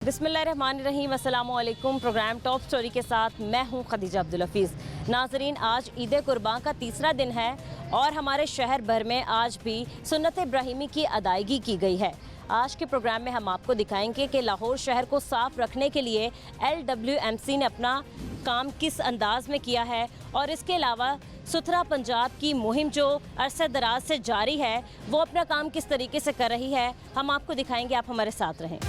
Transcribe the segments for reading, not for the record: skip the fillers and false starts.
बिस्मिल्लाहिर्रहमानिर्रहीम, अस्सलामुअलैकुम। Programme top story के साथ मैं हूं खदीजा अब्दुल हफीज़। नाजरीन, आज ईद कुर्बान का तीसरा दिन है और हमारे शहर भर में आज भी सुन्नत इब्राहिमी की अदायगी की गई है। आज के प्रोग्राम में हम आपको दिखाएंगे कि लाहौर शहर को साफ़ रखने के लिए LWMC ने अपना काम किस अंदाज में किया है और इसके अलावा सुथरा पंजाब की मुहिम जो अरसे दराज से जारी है वो अपना काम किस तरीके से कर रही है, हम आपको दिखाएंगे। आप हमारे साथ रहें।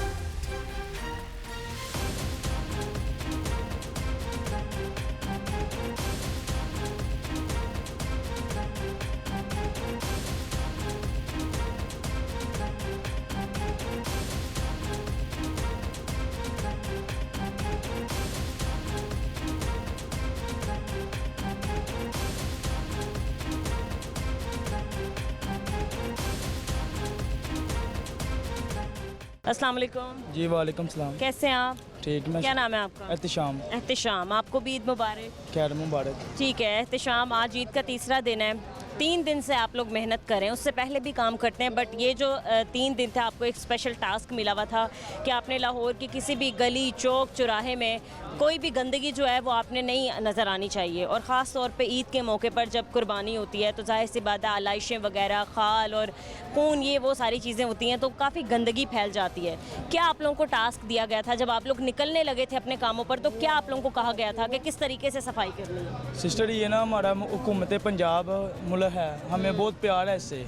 अस्सलाम वालेकुम। जी वालेकुम सलाम। कैसे हैं आप? ठीक। मैं क्या नाम है आपका? एहतिशाम। एहतिशाम, आपको भी ईद मुबारक। खैर मुबारक। ठीक है एहतिशाम, आज ईद का तीसरा दिन है। 3 दिन से आप लोग मेहनत कर रहे हैं, उससे पहले भी काम करते हैं, बट ये जो 3 दिन थे आपको एक स्पेशल टास्क मिला हुआ था कि आपने लाहौर की किसी भी गली चौक चौराहे में कोई भी गंदगी जो है वो आपने नहीं नज़र आनी चाहिए। और ख़ास तौर पे ईद के मौके पर जब कुर्बानी होती है तो जाहिर सी बात है आलाइशें वगैरह, खाल और खून, ये वो सारी चीज़ें होती हैं तो काफ़ी गंदगी फैल जाती है। क्या आप लोगों को टास्क दिया गया था जब आप लोग निकलने लगे थे अपने कामों पर, तो क्या आप लोगों को कहा गया था कि किस तरीके से सफाई करनी है? सिस्टर, ये ना हमारा हुकूमत पंजाब मुल्क है, हमें बहुत प्यार है इससे,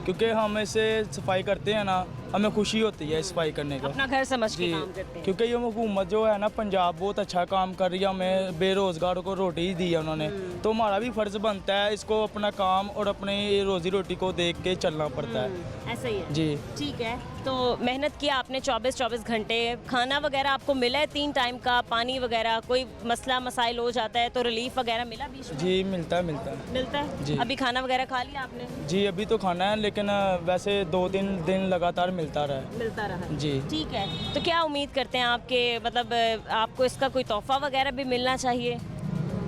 क्योंकि हम इससे सफाई करते हैं ना, हमें खुशी होती है सफाई करने का। अपना घर समझ के काम करते हैं। क्योंकि ये हुकूमत जो है ना पंजाब बहुत अच्छा काम कर रही है, हमें बेरोज़गारों को रोटी दी है उन्होंने, तो हमारा भी फ़र्ज़ बनता है इसको अपना काम और अपनी रोज़ी रोटी को देख के चलना पड़ता है। ऐसा ही है जी। ठीक है, तो मेहनत किया आपने 24-24 घंटे, खाना वगैरह आपको मिला है 3 टाइम का, पानी वगैरह, कोई मसला मसाइल हो जाता है तो रिलीफ वगैरह मिला बीच में? जी मिलता है जी। अभी खाना वगैरह खा लिया आपने? जी अभी तो खाना है, लेकिन वैसे 2-3 दिन लगातार मिलता रहा जी। ठीक है, तो क्या उम्मीद करते हैं आपके, मतलब आपको इसका कोई तोहफा वगैरह भी मिलना चाहिए?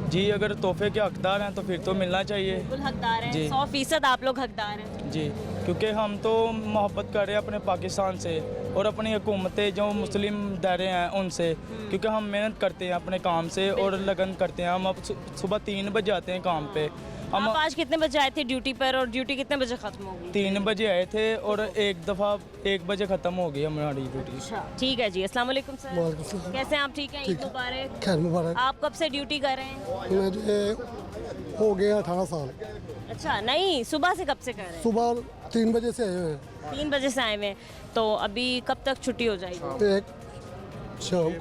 जी, अगर तोहफे के हकदार हैं तो फिर तो मिलना चाहिए। बिल्कुल हकदार हैं, जी। 100% आप लोग हकदार हैं। जी, क्योंकि हम तो मोहब्बत कर रहे हैं अपने पाकिस्तान से और अपनी हुकूमतें जो मुस्लिम दायरे हैं उनसे, क्योंकि हम मेहनत करते हैं अपने काम से और लगन करते हैं। हम अब सुबह 3 बजे आते हैं काम पे। हम आप आज कितने बजे आए थे ड्यूटी पर और ड्यूटी कितने बजे ख़त्म होगी? 3 बजे आए थे और एक दफ़ा 1 बजे ख़त्म हो गई हमारी ड्यूटी। अच्छा, ठीक है जी। अस्सलाम वालेकुम सर। वालेकुम सलाम। कैसे हैं आप? ठीक हैं, ईद मुबारक। खैर मुबारक। आप कब से ड्यूटी कर रहे हैं? मुझे हो गया 18 साल। अच्छा, नहीं, सुबह से कब से कर रहे हैं? सुबह 3 बजे से आए हुए हैं। 3 बजे से आए हुए हैं, तो अभी कब तक छुट्टी हो जाएगी? एक शाम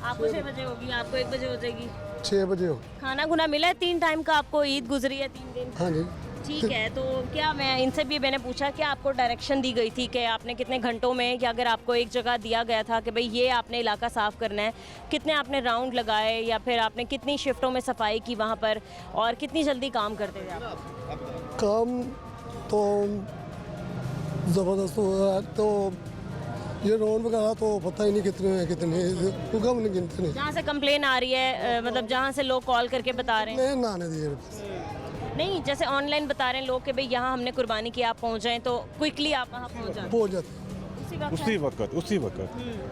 आपको 6 बजे होगी, आपको 1 बजे हो जाएगी। 6 बजे हो। खाना खुना मिला है 3 टाइम का आपको? ईद गुजरी है 3 दिन। हाँ जी। ठीक है, तो क्या मैं इनसे भी मैंने पूछा कि आपको डायरेक्शन दी गई थी कि आपने कितने घंटों में, या अगर आपको एक जगह दिया गया था कि भाई ये आपने इलाका साफ़ करना है, कितने आपने राउंड लगाए या फिर आपने कितनी शिफ्टों में सफाई की वहाँ पर और कितनी जल्दी काम करते थे आप? काम तो ज़बरदस्त हो रहा है, तो ये रोड वगैरह तो पता ही नहीं कितने हैं, कितने क्योंकि हम नहीं गिनते नहीं। जहाँ से कंप्लेन आ रही है, मतलब जहाँ से लोग कॉल करके बता रहे हैं, नहीं नाने दिए नहीं जैसे ऑनलाइन बता रहे हैं लोग कि भाई यहाँ हमने कुर्बानी की, आप पहुँच जाएँ तो क्विकली आप वहाँ पहुँच जाते पहुँच जाते। उसी वक्त।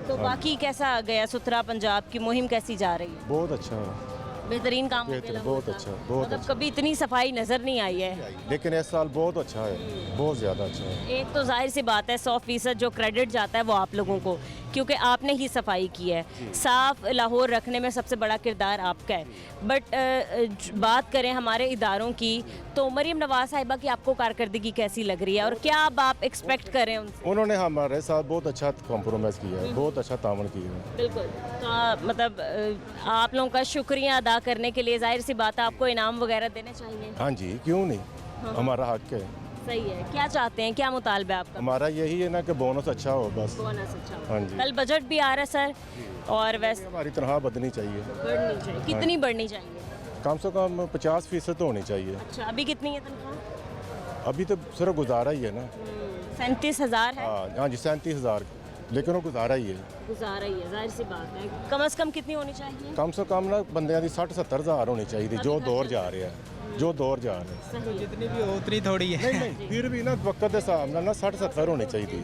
तो बाकी कैसा गया सुथरा पंजाब की मुहिम, कैसी जा रही है? बहुत अच्छा है, बेहतरीन काम हो गया बेहतर, लोगों बहुत का? अच्छा, बहुत मतलब अच्छा। कभी इतनी सफाई नज़र नहीं आई है, लेकिन इस साल बहुत अच्छा है, बहुत ज़्यादा अच्छा है। एक तो जाहिर सी बात है 100% जो क्रेडिट जाता है वो आप लोगों को, क्योंकि आपने ही सफाई की है। साफ़ लाहौर रखने में सबसे बड़ा किरदार आपका है। बट बात करें हमारे इदारों की, तो मरीम नवाज़ साहिबा की आपको कारकर्दगी कैसी लग रही है और क्या अब आप एक्सपेक्ट करें उनसे? उन्होंने हमारे साथ बहुत अच्छा कॉम्प्रोमाइज़ किया है, बहुत अच्छा तामन किया है। बिल्कुल, तो मतलब आप लोगों का शुक्रिया अदा करने के लिए जाहिर सी बात है आपको इनाम वगैरह देने चाहिए। हाँ जी, क्यों नहीं, हमारा हक है। सही है, क्या चाहते हैं, क्या मुतालबा है आपका? हमारा यही है ना कि बोनस अच्छा हो बस। बोनस अच्छा हो। हाँ जी। कल बजट भी आ रहा है सर, और वैसे हमारी तनख्वाह बढ़नी चाहिए, बढ़नी चाहिए, कितनी बढ़नी चाहिए? कम से कम 50% तो होनी चाहिए। अच्छा, अभी कितनी है तनख्वाह? अभी तो सिर्फ गुजारा ही है ना। 37,000 है। हाँ जी, 37,000, लेकिन वो गुजारा ही है। गुजारा ही है, जाहिर सी बात है। कम से कम कितनी होनी चाहिए? कम से कम ना बंदियां दी 60-70 हज़ार होनी चाहिए, जो दौर जा रहे हैं, जो दौर जा रहे हैं। सही है। जितनी भी हो उतनी थोड़ी है। नहीं फिर भी ना वक्त के हिसाब नाल ना 60-70 होनी चाहिए।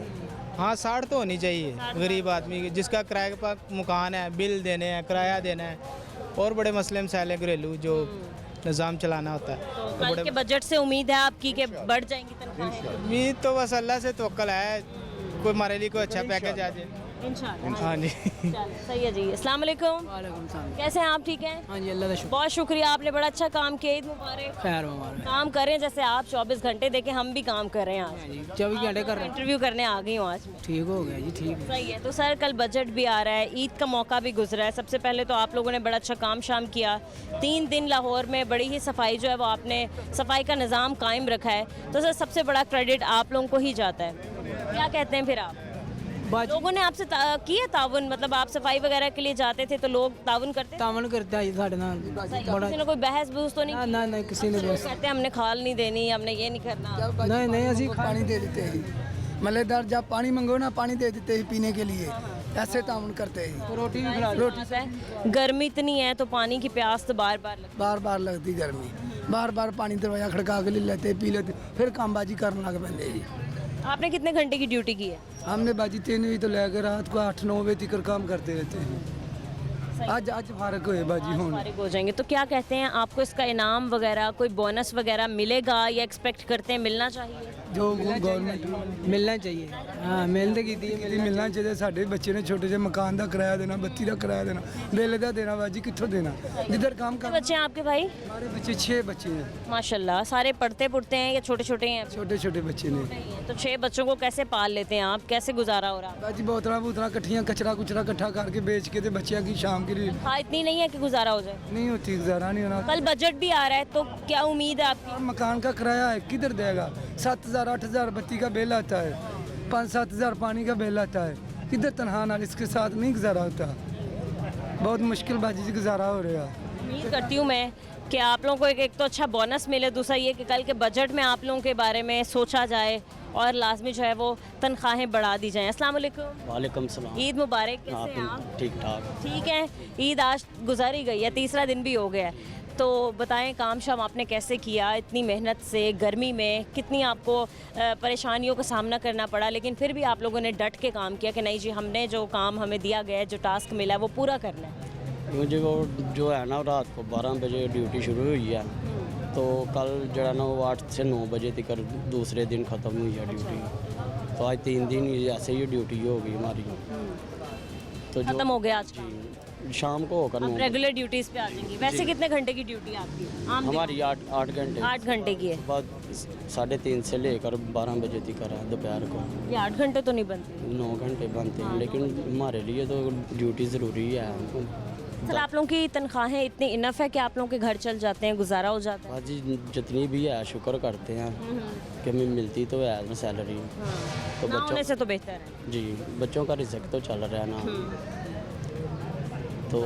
हाँ 60 तो होनी चाहिए 60 गरीब आदमी की, जिसका किराए का मकान है, बिल देने हैं, किराया देना है और बड़े मसले मसाइल हैं घरेलू जो निज़ाम चलाना होता है। तो कल के बजट से उम्मीद है आपकी कि बढ़ जाएंगी तनख्वाहें? उम्मीद तो बस अल्लाह से तवक्कल है, कोई हमारे लिए कोई अच्छा पैकेज आ जाए। इंशाल्लाह। हाँ जी। चलो, सही है जी। अस्सलाम वालेकुम। कैसे हैं आप? ठीक हैं? हाँ जी, अल्लाह का शुक्र। बहुत शुक्रिया, आपने बड़ा अच्छा काम किया। ईद मुबारक। खैर मुबारक। काम करें जैसे आप 24 घंटे देखें, हम भी काम कर रहे हैं आज। 24 घंटे कर रहे हैं। इंटरव्यू करने आ गई हूँ आज मैं। ठीक हो गया जी, ठीक है। सही है। तो सर कल बजट भी आ रहा है, ईद का मौका भी गुजरा है। सबसे पहले तो आप लोगों ने बड़ा अच्छा काम शाम किया। 3 दिन लाहौर में बड़ी ही सफाई जो है वो आपने सफाई का निज़ाम कायम रखा है। तो सर सबसे बड़ा क्रेडिट आप लोगों को ही जाता है। क्या कहते हैं फिर आप? लोगों ने आपसे किया ताउन, मतलब आप सफाई वगैरह के लिए जाते थे तो लोग ताउन करते थे? तावन करता है साढ़े ना बड़ा। किसी ने कोई बहस बूस तो नहीं ना की? ना ना किसी ने बस कहते हैं हमने खाल नहीं देनी, हमने ये नहीं करना। नहीं नहीं असि पानी दे देते हैं मलेदार, जब पानी मंगो ना पानी दे देते हैं पीने के लिए, ऐसे ताउन करते हैं। रोटी भी खिला रोटी है। गर्मी इतनी है तो पानी की प्यास तो बार बार लगती बार बार लगती गर्मी, बार बार पानी दरवाजा खड़का के ले लेते पी लेते, फिर कामबाजी करने लग पैंदे जी। है। आपने कितने घंटे की ड्यूटी की है? हमने बाजी 3 बजे तो लेकर रात को 8-9 बजे तक काम करते रहते हैं। आज फारक हुए बाजी होने। फारिग हो जाएंगे तो क्या कहते हैं, आपको इसका इनाम वगैरह कोई बोनस वगैरह मिलेगा या एक्सपेक्ट करते हैं मिलना चाहिए? जो गवर्नमेंट मिलना चाहिए। हाँ मिलते की मिलना चाहिए। साढ़े बच्चे ने छोटे ਜਿਹੇ मकान का किराया देना, बत्ती का किराया देना, बिल का देना, बाजी कितों देना जिधर काम कितने कर। बच्चे हैं आपके भाई? हमारे बच्चे 6 बच्चे हैं, माशाल्लाह। सारे पढ़ते पुढ़ते हैं या छोटे छोटे हैं? छोटे छोटे बच्चे ने। तो 6 बच्चों को कैसे पाल लेते हैं आप? कैसे गुजारा हो रहा? बाजी बोतल बोतल कट्ठियाँ कचरा कुचरा इकट्ठा करके बेच के तो बच्चियाँ की शाम की हाँ इतनी नहीं है कि गुजारा हो जाए। नहीं होती, गुजारा नहीं होना। कल बजट भी आ रहा है तो क्या उम्मीद है आपकी? मकान का किराया है किधर देगा? 7,000-8,000 बत्ती का बिल आता है, 5-7 हज़ार पानी का बिल आता है, किधर तनहा नाल इसके साथ नहीं गुजारा होता। बहुत मुश्किल बाजी से गुजारा हो रहा है। उम्मीद करती हूँ मैं कि आप लोगों को एक तो अच्छा बोनस मिले, दूसरा ये कि कल के बजट में आप लोगों के बारे में सोचा जाए और लाजमी जो है वो तनख्वाहें बढ़ा दी जाएं। अस्सलाम वालेकुम। वालेकुम सलाम। ईद मुबारक। कैसे हैं आप? ठीक ठाक। ठीक है। ईद आज गुजर ही गई है, तीसरा दिन भी हो गया है। तो बताएं काम शाम आपने कैसे किया? इतनी मेहनत से गर्मी में कितनी आपको परेशानियों का सामना करना पड़ा, लेकिन फिर भी आप लोगों ने डट के काम किया कि नहीं जी हमने जो काम हमें दिया गया है, जो टास्क मिला है वो पूरा करना है। मुझे वो जो है ना रात को 12 बजे ड्यूटी शुरू हुई है, तो कल जो ना वो 8 से 9 बजे तक दूसरे दिन ख़त्म हुई है ड्यूटी। तो आज 3 दिन ऐसे ही ड्यूटी होगी हमारी। तो खत्म हो गया आज। जी शाम को होकर अब 9 रेगुलर ड्यूटीज पे आ जाएंगी। वैसे कितने घंटे की ड्यूटी है आपकी? आम दिन? हमारी 8 घंटे 8 घंटे की है। सुबह 3:30 से लेकर 12 बजे तक है दोपहर को। ये 8 घंटे तो नहीं बनते। 9 घंटे बनते हैं, लेकिन हमारे लिए तो ड्यूटी ज़रूरी है। सर आप लोगों की तनख्वाहें इतनी इनफ है कि आप लोगों के घर चल जाते हैं, गुजारा हो जाता है? जी जितनी भी है शुक्र करते हैं कि हमें मिलती तो है ना सैलरी। तो ना होने से तो बेहतर है। जी बच्चों का रिज़्क तो चल रहा है ना। तो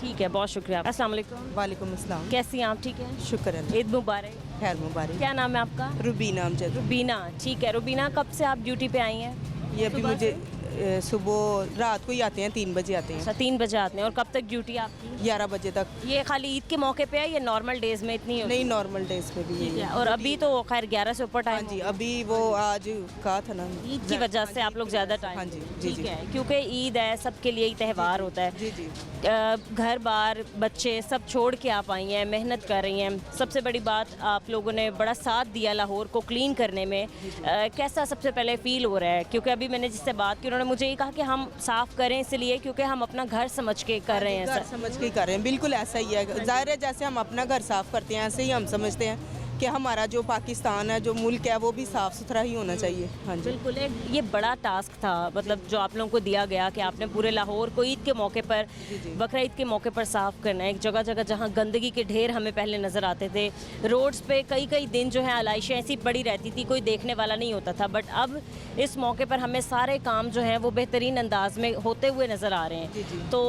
ठीक है, बहुत शुक्रिया। अस्सलाम वालेकुम। वालेकुम अस्सलाम। कैसी हैं आप? ठीक है, शुक्र है। ईद मुबारक। खैर मुबारक। क्या नाम है आपका? रुबीना अमजद। रुबीना। ठीक है रुबीना, कब से आप ड्यूटी पे आई हैं? ये अभी मुझे सुबह रात को ही आते हैं, 3 बजे आते हैं। अच्छा 3 बजे आते हैं। और कब तक ड्यूटी है आपकी? 11 बजे तक। ये खाली ईद के मौके पे है या नॉर्मल डेज में इतनी होती नहीं नॉर्मल डेज पे भी ठीक यही है। है। और अभी तो खैर 11 से ऊपर हाँ टाइम जी, अभी वो आज कहा था ना ईद की वजह से आप लोग ज़्यादा टाइम। हाँ जी, जी, ठीक जी। है, क्योंकि ईद है, सबके लिए ही त्यौहार होता है। जी जी। घर बार बच्चे सब छोड़ के आप आई हैं, मेहनत कर रही हैं। सबसे बड़ी बात आप लोगों ने बड़ा साथ दिया लाहौर को क्लीन करने में। कैसा सबसे पहले फ़ील हो रहा है? क्योंकि अभी मैंने जिससे बात की उन्होंने मुझे ये कहा कि हम साफ़ करें इसलिए क्योंकि हम अपना घर समझ के कर रहे हैं। घर समझ के ही कर रहे हैं, बिल्कुल ऐसा ही है। ज़ाहिर है जैसे हम अपना घर साफ़ करते हैं ऐसे ही हम समझते हैं कि हमारा जो पाकिस्तान है, जो मुल्क है, वो भी साफ़ सुथरा ही होना चाहिए। हाँ जी बिल्कुल। एक ये बड़ा टास्क था, मतलब जो आप लोगों को दिया गया कि आपने पूरे लाहौर को ईद के मौके पर, बकरा ईद के मौके पर साफ़ करना है। एक जगह जगह जहाँ गंदगी के ढेर हमें पहले नज़र आते थे, रोड्स पे कई कई दिन जो है आलाइशें ऐसी पड़ी रहती थी, कोई देखने वाला नहीं होता था। बट अब इस मौके पर हमें सारे काम जो हैं वो बेहतरीन अंदाज में होते हुए नज़र आ रहे हैं। तो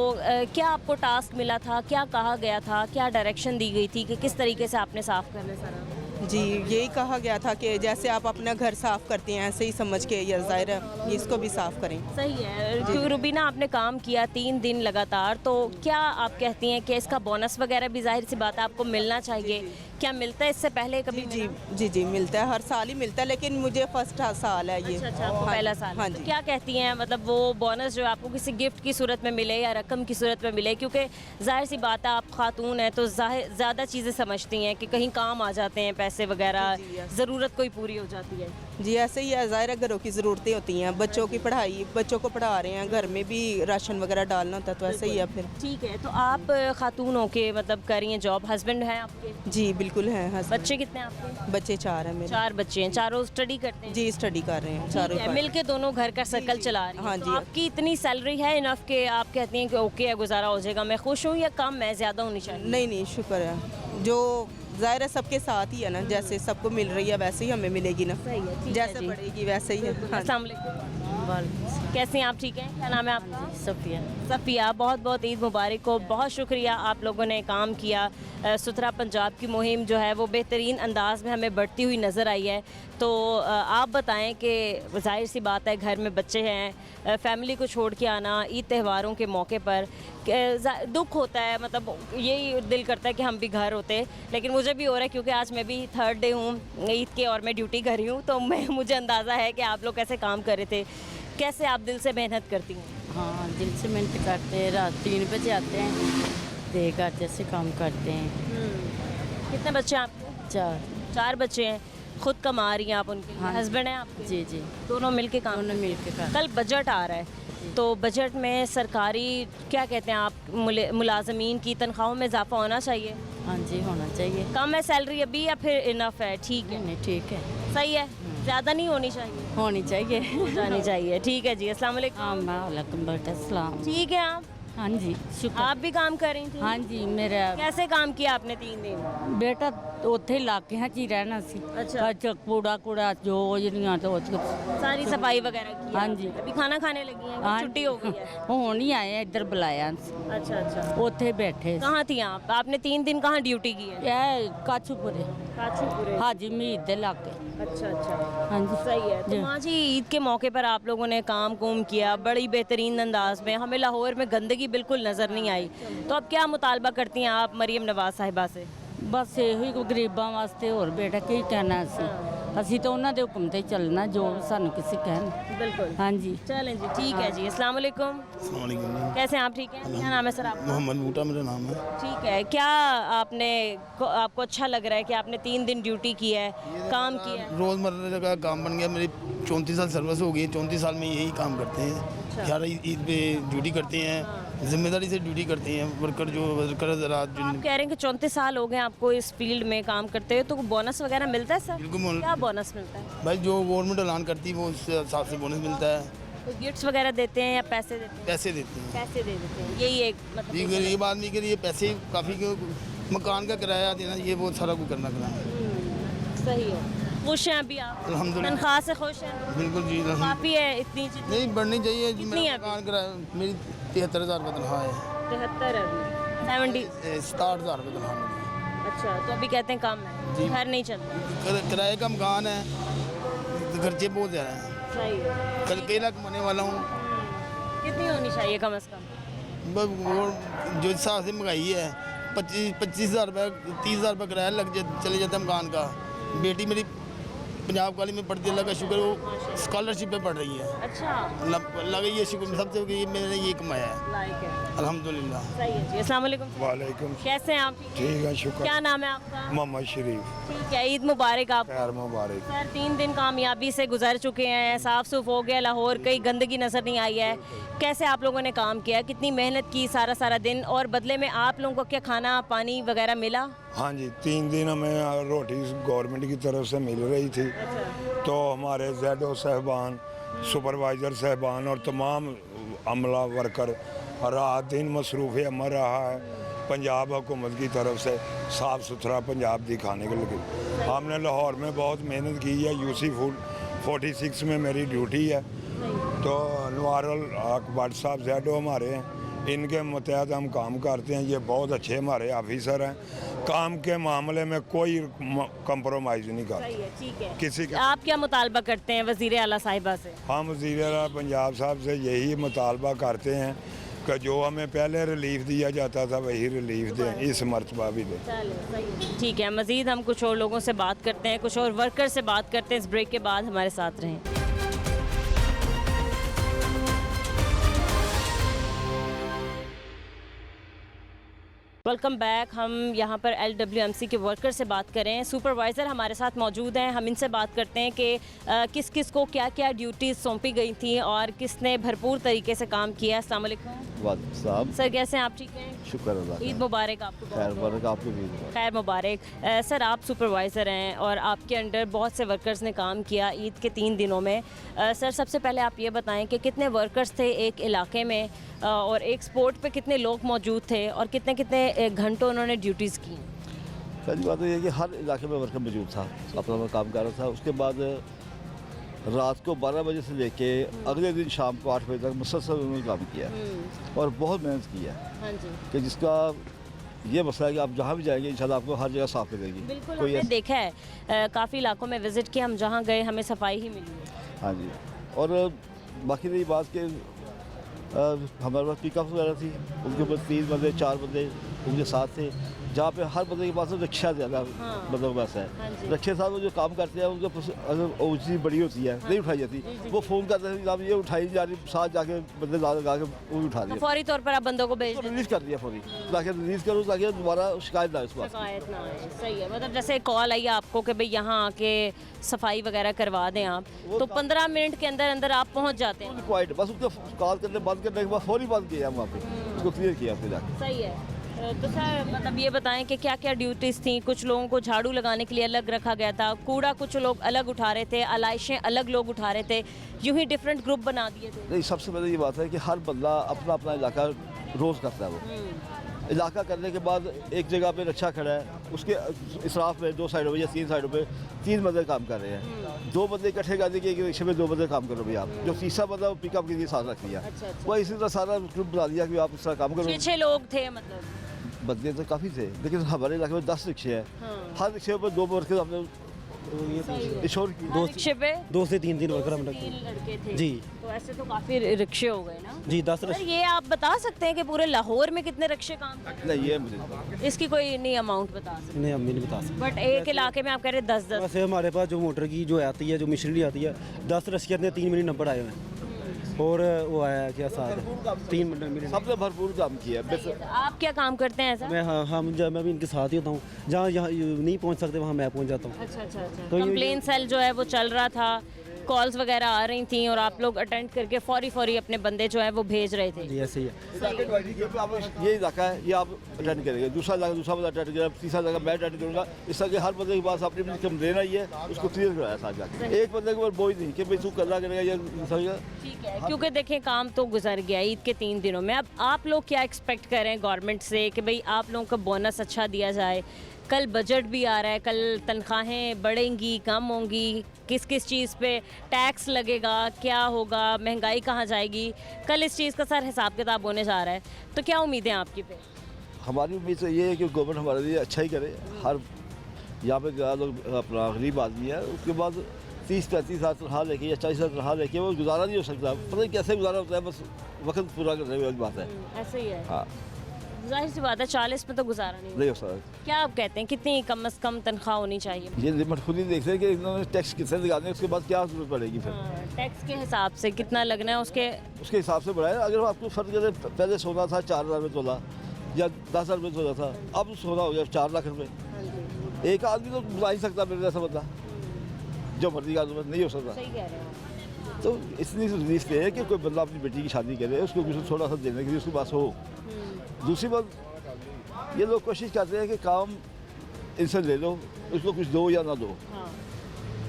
क्या आपको टास्क मिला था, क्या कहा गया था, क्या डायरेक्शन दी गई थी कि किस तरीके से आपने साफ़ करना सारा? जी यही कहा गया था कि जैसे आप अपना घर साफ़ करते हैं ऐसे ही समझ के या ज़ाहिर है इसको भी साफ़ करें। सही है। क्योंकि रुबीना आपने काम किया 3 दिन लगातार, तो क्या आप कहती हैं कि इसका बोनस वगैरह भी जाहिर सी बात है आपको मिलना चाहिए, क्या मिलता है इससे पहले कभी? जी जी जी मिलता है, हर साल ही मिलता है, लेकिन मुझे फर्स्ट साल है ये। अच्छा, आपको हाँ, पहला साल। हाँ तो जी। क्या कहती हैं, मतलब वो बोनस जो आपको किसी गिफ्ट की सूरत में मिले या रकम की सूरत में मिले, क्योंकि जाहिर सी बात है आप खातून हैं तो ज़्यादा चीज़ें समझती हैं कि कहीं काम आ जाते हैं पैसे वगैरह, ज़रूरत कोई पूरी हो जाती है। जी ऐसे ही है, ज़ाहिर है घरों की ज़रूरतें होती हैं, बच्चों की पढ़ाई, बच्चों को पढ़ा रहे हैं, घर में भी राशन वगैरह डालना होता है, तो ऐसे ही है फिर। ठीक है, तो आप खातून हो के मतलब कर रही हैं जॉब, हस्बैंड है आपके? जी बिल्कुल है। बच्चे कितने हैं आपके? बच्चे 4 हैं मेरे। 4 बच्चे हैं, चारों स्टडी करते हैं? जी स्टडी कर रहे हैं चारों। मिल के दोनों घर का सर्कल चला रही हैं। हाँ तो जी। आपकी इतनी सैलरी है इनफ के आप कहती हैं कि ओके है, गुजारा हो जाएगा, मैं खुश हूँ, या कम है, ज़्यादा होनी चाहिए? नहीं नहीं शुक्र है, जो ज़ाहिर है सबके साथ ही है ना, जैसे सबको मिल रही है वैसे ही हमें मिलेगी ना। सही है, ठीक है जैसे जी। पड़ेगी वैसे ही है। हाँ। अस्सलाम वालेकुम। कैसे हैं आप? ठीक हैं? क्या नाम है आपका? सफ़िया। सफ़िया, बहुत बहुत ईद मुबारक हो। बहुत शुक्रिया, आप लोगों ने काम किया। सुथरा पंजाब की मुहिम जो है वो बेहतरीन अंदाज में हमें बढ़ती हुई नज़र आई है। तो आप बताएं कि ज़ाहिर सी बात है घर में बच्चे हैं, फैमिली को छोड़ के आना ईद त्योहारों के मौके पर दुख होता है, मतलब यही दिल करता है कि हम भी घर होते, लेकिन मुझे भी हो रहा है क्योंकि आज मैं भी 3rd डे हूँ ईद के और मैं ड्यूटी कर रही हूँ, तो मुझे अंदाज़ा है कि आप लोग कैसे काम कर रहे थे, कैसे आप दिल से मेहनत करती हैं? हाँ दिल से मेहनत करते हैं, रात 3 बजे आते हैं, देर घर जैसे काम करते हैं। कितने बच्चे हैं आपके? 4 बच्चे हैं। खुद कमा रही हैं आप उनके लिए? हाँ। हस्बैंड हैं आपके? जी जी दोनों मिलके काम? दोनों मिल के कर। कल बजट आ रहा है, तो बजट में सरकारी क्या कहते हैं आप, मुलाजमीन की तनख्वाहों में इजाफा होना चाहिए? हाँ जी होना चाहिए। कम है सैलरी अभी या फिर इनफ है? ठीक है, नहीं ठीक है, सही है, ज़्यादा नहीं होनी चाहिए? होनी चाहिए। जानी चाहिए। ठीक है जी, अस्सलाम वालेकुम। हाँ वालेकुम बेटा। ठीक है, आप हाँ जी शुक्र। आप भी काम कर रही थी? हाँ जी मेरा कैसे काम किया आपने 3 दिन? बेटा ਉੱਥੇ ਇਲਾਕਿਆਂ 'ਚ ਹੀ ਰਹਿਣਾ ਸੀ। अच्छा। ਪਰ ਕੂੜਾ ਜੋ ਜਿਹੜੀਆਂ ਤੋਂ सारी सफाई वगैरह की? हाँ जी। अभी खाना खाने लगी हैं? हाँ। छुट्टी हो गई है? ਹੁਣ ਹੀ ਆਏ ਆ, ਇੱਧਰ ਬੁਲਾਇਆ अच्छा अच्छा। ਉੱਥੇ ਬੈਠੇ ਸੀ। कहाँ थी आप? आपने 3 दिन कहाँ ड्यूटी की है? ਇਹ ਕਾਚੂਪੁਰੇ काचूपुरे। ਹਾਜੀ ਮੀਰ ਦੇ ਇਲਾਕੇ। अच्छा अच्छा, हाँ जी सही है। तो जी। माँ जी ईद के मौके पर आप लोगों ने काम कुम किया बड़ी बेहतरीन अंदाज में, हमें लाहौर में गंदगी बिल्कुल नज़र नहीं आई, तो अब क्या मुतालबा करती हैं आप मरीम नवाज साहिबा से? ਬਸ ਇਹੋ ਹੀ ਗਰੀਬਾਂ ਵਾਸਤੇ, ਹੋਰ ਬੇਟਾ ਕੀ ਕਹਿਣਾ ਅਸੀਂ ਤਾਂ ਉਹਨਾਂ ਦੇ ਹੁਕਮ ਤੇ ਚੱਲਣਾ, ਜੋ ਸਾਨੂੰ ਕਿਸੇ ਕਹਿਣ। बिल्कुल। हाँ जी चलें जी, ठीक है जी। अस्सलाम वालेकुम। कैसे हैं आप? ठीक हैं? क्या नाम है सर आपका? मोहम्मद बूटा मेरा नाम है। ठीक है, क्या आपको अच्छा लग रहा है कि आपने 3 दिन ड्यूटी की है, काम किया है? रोज़मर्रा का काम बन गया, मेरी 34 साल सर्विस हो गई, 34 साल में यही काम करते हैं। 11 ईद पे ड्यूटी करते हैं, जिम्मेदारी से ड्यूटी करते हैं, वर्कर रात तो आप कह रहे हैं कि 34 साल हो गए आपको इस फील्ड में काम करते हुए, तो बोनस वगैरह मिलता है सर? बिल्कुल। क्या बोनस मिलता है? भाई जो गवर्नमेंट ऐलान करती है वो उस हिसाब से बोनस मिलता है। तो गिफ्ट्स वगैरह देते हैं या पैसे देते हैं? पैसे देते हैं। पैसे दे देते हैं, यही एक मतलब ये गरीब आदमी के लिए पैसे काफ़ी, मकान का किराया देना, ये वो सारा कुछ करना सही है। खुश हैं अभी आप? अल्हम्दुलिल्लाह। तनख्वाह से खुश हैं? बिल्कुल जी। काफ़ी है इतनी जितनी? नहीं बढ़नी चाहिए। कितनी है मकान किराया मेरी 73,000 रुपये तनख्वाह है। 73 अभी 70? 67,000 रुपये तनख्वाह मेरी। अच्छा, तो अभी कहते हैं कम है, घर नहीं चलता? किराए का मकान है, खर्चे बहुत ज़्यादा हैं। सही है। कल 1 लाख कमाने वाला हूँ। कितनी होनी चाहिए कम से कम? बस वो जो हिसाब से महंगाई है, 25,000 रुपये 30,000 रुपये किराया लग चले जाता है मकान का। बेटी मेरी पंजाब कॉलेज में पढ़ती है, अल्लाह का शुक्र, वो स्कॉलरशिप पे पढ़ रही है। अच्छा, लगा ये शुक्र सबसे कि मैंने ये कमाया है, लाइक है। अल्हम्दुलिल्लाह। सही है जी। अस्सलाम वालेकुम। वालेकुम। कैसे हैं आप? ठीक है शुक्र। क्या नाम है आपका? मोहम्मद शरीफ। ठीक है, ईद मुबारक आपको। खैर मुबारक। सर 3 दिन कामयाबी से गुजर चुके हैं, साफ सुफ हो गया लाहौर, कहीं गंदगी नज़र नहीं आई है, कैसे आप लोगों ने काम किया, कितनी मेहनत की सारा दिन, और बदले में आप लोगों को क्या खाना पानी वगैरह मिला? हाँ जी 3 दिन हमें रोटी गवर्नमेंट की तरफ से मिल रही थी। तो हमारे ZO साहबान, सुपरवाइज़र साहबान और तमाम अमला वर्कर रात दिन मसरूफ़ अमल रहा है पंजाब हुकूमत की तरफ से साफ़ सुथरा पंजाब दिखाने के लिए। हमने लाहौर में बहुत मेहनत की है। UC 46 में मेरी ड्यूटी है। तो अनवारुल हक भट्ट साहब ZO हमारे हैं, इनके मुतहत हम काम करते हैं। ये बहुत अच्छे हमारे ऑफिसर हैं। काम के मामले में कोई कंप्रोमाइज़ नहीं सही करते है, ठीक है। किसी के। आप क्या मुतालबा करते हैं वज़ीर आला साहिबा से? हम वज़ीर आला पंजाब साहब से यही मुतालबा करते हैं कि जो हमें पहले रिलीफ दिया जाता था वही रिलीफ दें, इस मरतबा भी दें। ठीक है, मज़ीद हम कुछ और लोगों से बात करते हैं, कुछ और वर्कर से बात करते हैं। इस ब्रेक के बाद हमारे साथ रहें। Welcome back. हम यहाँ पर LWMC के वर्कर से बात कर रहे हैं। सुपरवाइज़र हमारे साथ मौजूद हैं। हम इनसे बात करते हैं कि किस किस को क्या क्या ड्यूटीज़ सौंपी गई थी और किसने भरपूर तरीके से काम किया। अस्सलाम वालेकुम साहब। सर, कैसे हैं आप? ठीक हैं, शुक्र अल्लाह। ईद मुबारक आपको। खैर मुबारक आपको भी। खैर मुबारक। सर, आप सुपरवाइज़र हैं और आपके अंडर बहुत से वर्कर्स ने काम किया ईद के 3 दिनों में। सर, सबसे पहले आप ये बताएं कि कितने वर्कर्स थे एक इलाके में और एक स्पोर्ट पे कितने लोग मौजूद थे और कितने कितने घंटों उन्होंने ड्यूटीज़ की? पहली बात तो ये कि हर इलाके में वर्कर मौजूद था, अपना काम कर रहा था। उसके बाद रात को 12 बजे से लेके अगले दिन शाम को 8 बजे तक मुसलसल उन्होंने काम किया और बहुत मेहनत की है। हाँ जी। कि जिसका ये मसला है कि आप जहाँ भी जाएंगे इंशाल्लाह आपको हर जगह साफ मिलेगी। बिल्कुल, हमने देखा है काफ़ी इलाकों में विज़िट किया, हम जहाँ गए हमें सफाई ही मिली है। हाँ जी। और बाकी रही बात कि हमारे पास पिकअप वगैरह थी, उनके ऊपर 3 बंदे 4 बंदे उनके साथ थे, जहाँ पे हर बंदे के पास रिक्शा ज़्यादा मतलब बस है। रिक्शे साथ वो जो काम करते हैं उनके अगर ऊँची बड़ी होती है नहीं उठाई जाती, वो फ़ोन करते हैं जनाब ये उठाई जा रही, साथ जाके बंदे लगा के वो भी उठा दिया। फौरी तौर पर आप बंदों को भेज रिलीज़ कर दिया फौरी, ताकि रिलीज़ करूँ ताकि दोबारा शिकायत ना आए। शिकायत ना आए। सही है, मतलब जैसे कॉल आई आपको कि भाई यहाँ आके सफाई वगैरह करवा दें आप, तो 15 मिनट के अंदर अंदर आप पहुँच जाते हैं। क्वाइट बस उसको कॉल करने बंद करने के बाद फौरी बंद किया वहाँ पे, उसको क्लियर किया फिर जाके। सही है। तो सर, मतलब ये बताएं कि क्या क्या ड्यूटीज़ थी? कुछ लोगों को झाड़ू लगाने के लिए अलग रखा गया था, कूड़ा कुछ लोग अलग उठा रहे थे, आलाइशें अलग लोग उठा रहे थे, यूं ही डिफरेंट ग्रुप बना दिए थे? नहीं, सबसे पहले ये बात है कि हर बंदा अपना अपना इलाका रोज़ करता है। वो इलाका करने के बाद एक जगह पे रिक्शा खड़ा है, उसके इसराफ में 2 साइडों पे या 3 साइडों पे 3 बंदे काम कर रहे हैं। 2 बंदे इकट्ठे कर दिए कि एक रिक्शे में 2 बंदे काम करो भाई आप, जो तीसरा बंदा वो पिकअप के लिए साथ रख लिया। वो इसी तरह सारा ग्रुप बना दिया कि आप इस तरह काम करो। 6 लोग थे मतलब? बंदे तो काफ़ी थे, लेकिन हमारे इलाके में 10 रिक्शे हैं। हर रिक्शे पर 2 वर्कर हमने इंश्योर की। 2 से 3 दिन वर्कर हम 3 लड़के थे जी। तो ऐसे तो काफ़ी रिक्शे हो गए ना जी। 10 सर, ये आप बता सकते हैं कि पूरे लाहौर में कितने रिक्शे काम करते नहीं, ये मुझे इसकी कोई नहीं अमाउंट बता सकते? नहीं, हम भी नहीं बता सकते। बट एक इलाके में आप कह रहे 10-10? वैसे हमारे पास जो मोटर की जो आती है, जो मशीनरी आती है, 10 रिक्शे ने 3 मिनट नंबर आए हुए हैं और वो आया क्या साथ 3 मिनट सबने भरपूर काम किया। आप क्या काम करते हैं सर? मैं भी इनके साथ ही होता हूँ, जहाँ यहाँ नहीं पहुँच सकते वहाँ मैं पहुँच जाता हूँ। अच्छा। तो ये- कंप्लेन सेल जो है वो चल रहा था, कॉल्स वगैरह आ रही थी और आप लोग अटेंड करके फौरी अपने बंदे जो है वो भेज रहे थे? जी, ऐसे ही है। ये इलाका है, ये आप अटेंड करेंगे, दूसरा इलाका दूसरा बंदा अटेंड करेगा, तीसरा जगह मैं अटेंड करूँगा। इस तरह के हर बंदे के पास अपनी कंप्लेन आई है, उसको क्लियर कराया साथ जाकर। एक बंदे के ऊपर बोझ नहीं कि भाई तू करना करेगा या ठीक है, क्योंकि देखें काम तो गुजर गया ईद के 3 दिनों में। अब आप लोग क्या एक्सपेक्ट कर रहे हैं गवर्नमेंट से कि भाई आप लोगों को बोनस अच्छा दिया जाए? कल बजट भी आ रहा है, कल तनख्वाहें बढ़ेंगी कम होंगी, किस किस चीज़ पे टैक्स लगेगा, क्या होगा, महंगाई कहाँ जाएगी, कल इस चीज़ का सर हिसाब किताब होने जा रहा है, तो क्या उम्मीदें आपकी पे? हमारी उम्मीद तो ये है कि गवर्नमेंट हमारे लिए अच्छा ही करे। हर यहाँ पे लोग अपना गरीब आदमी है, उसके बाद 30-35 हज़ार तनख्वाह लेके या 40 हज़ार तनख्वाह लेके वो गुजारा नहीं हो सकता। पता नहीं कैसे गुजारा होता है, बस वक्त पूरा करने वाली बात है। ऐसे ही है। हाँ, जाहिर सी बात है 40 में तो गुजारा नहीं हो सकता। क्या आप कहते हैं कितनी कम से कम तनख्वाह होनी चाहिए? ये लिमिट खुद ही देखते हैं कि इन्होंने टैक्स कितने लगाने हैं, उसके बाद क्या जरूरत पड़ेगी फिर। टैक्स के हिसाब से कितना लगना है उसके हिसाब से बढ़ाए। अगर आपको फर्क करे, पहले सोना था 4 हज़ार में तोला या 10 हज़ार में तोला था, अब सोना हो गया 4 लाख रुपये। एक आदमी तो बुला ही सकता मेरे जैसा बंदा, जो मर्जी का नहीं हो सकता। सही कह रहे हैं। तो इसलिए रिलीज पे है कि कोई बंदा अपनी बेटी की शादी करे, उसको कुछ थोड़ा सा देने के लिए उसके पास हो। दूसरी बात, ये लोग कोशिश करते हैं कि काम इनसे ले लो, उसको कुछ दो या ना दो।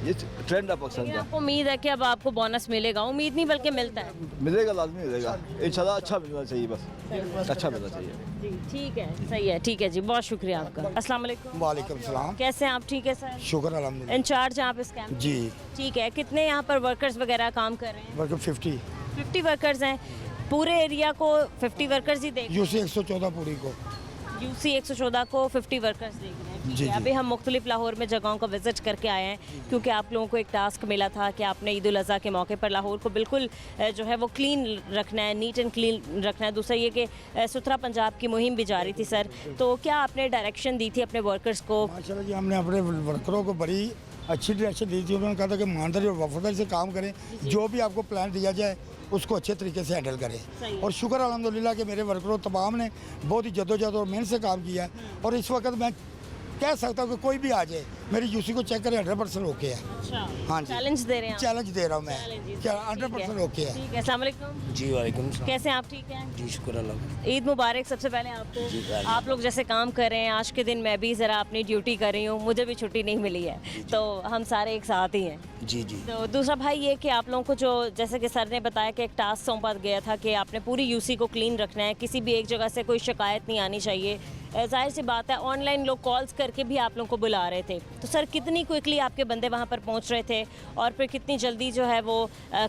ये ट्रेंड है पसंद है। आपको उम्मीद है कि अब आपको बोनस मिलेगा? उम्मीद नहीं बल्कि मिलता है। मिलेगा, लाजमी मिलेगा इंशाल्लाह। अच्छा मिलना चाहिए, बस अच्छा मिलना चाहिए। जी ठीक है, सही है, ठीक है जी, बहुत शुक्रिया आपका। अस्सलाम वालेकुम। वालेकुम सलाम। कैसे हैं आप? ठीक है सर, शुक्र अल्हम्दुलिल्लाह। इंचार्ज हैं आप इस कैंप? जी ठीक है। कितने यहाँ पर वर्कर्स वगैरह काम कर रहे हैं? वर्कर 50 वर्कर्स हैं। पूरे एरिया को 50 वर्कर्स ही देख? यूसी 114 पूरी को। UC 114 को 50 वर्कर्स देख रहे हैं। ठीक है, अभी हम मुख्तलिफ लाहौर में जगहों को विज़िट करके आए हैं, क्योंकि आप लोगों को एक टास्क मिला था कि आपने ईद उल अज़हा के मौके पर लाहौर को बिल्कुल जो है वो क्लीन रखना है, नीट एंड क्लीन रखना है। दूसरा ये कि सुथरा पंजाब की मुहिम भी जारी थी सर, तो क्या आपने डायरेक्शन दी थी अपने वर्कर्स को? माशाल्लाह जी, हमने अपने वर्करों को बड़ी अच्छी डायरेक्शन दी थी। उन्होंने कहा था कि ईमानदारी और वफादारी से काम करें, जो भी आपको प्लान दिया जाए उसको अच्छे तरीके से हैंडल करें। और शुक्र अल्हम्दुलिल्लाह कि मेरे वर्करों तमाम ने बहुत ही जद्दोजहद और मेहनत से काम किया है। और इस वक्त मैं कह सकता हूँ कि कोई भी आ जाए मेरी यूसी को चेक करें 100% ओके है। अच्छा, हाँ जी, चैलेंज दे रहे हैं? चैलेंज दे रहा हूँ मैं, 100% ओके है। ठीक है, अस्सलाम वालेकुम। जी वालेकुम सलाम। कैसे हैं आप? ठीक हैं जी, शुक्र अल्लाह। ईद मुबारक सबसे पहले आपको। आप लोग जैसे काम कर रहे हैं आज के दिन, मैं भी ज़रा अपनी ड्यूटी कर रही हूँ, मुझे भी छुट्टी नहीं मिली है, तो हम सारे एक साथ ही हैं। जी जी। तो दूसरा भाई ये कि आप लोगों को जो जैसे कि सर ने बताया कि एक टास्क सौंपा गया था कि आपने पूरी यूसी को क्लीन रखना है, किसी भी एक जगह से कोई शिकायत नहीं आनी चाहिए। जाहिर सी बात है ऑनलाइन लोग कॉल्स करके भी आप लोगों को बुला रहे थे, तो सर कितनी क्विकली आपके बंदे वहाँ पर पहुँच रहे थे और फिर कितनी जल्दी जो है वो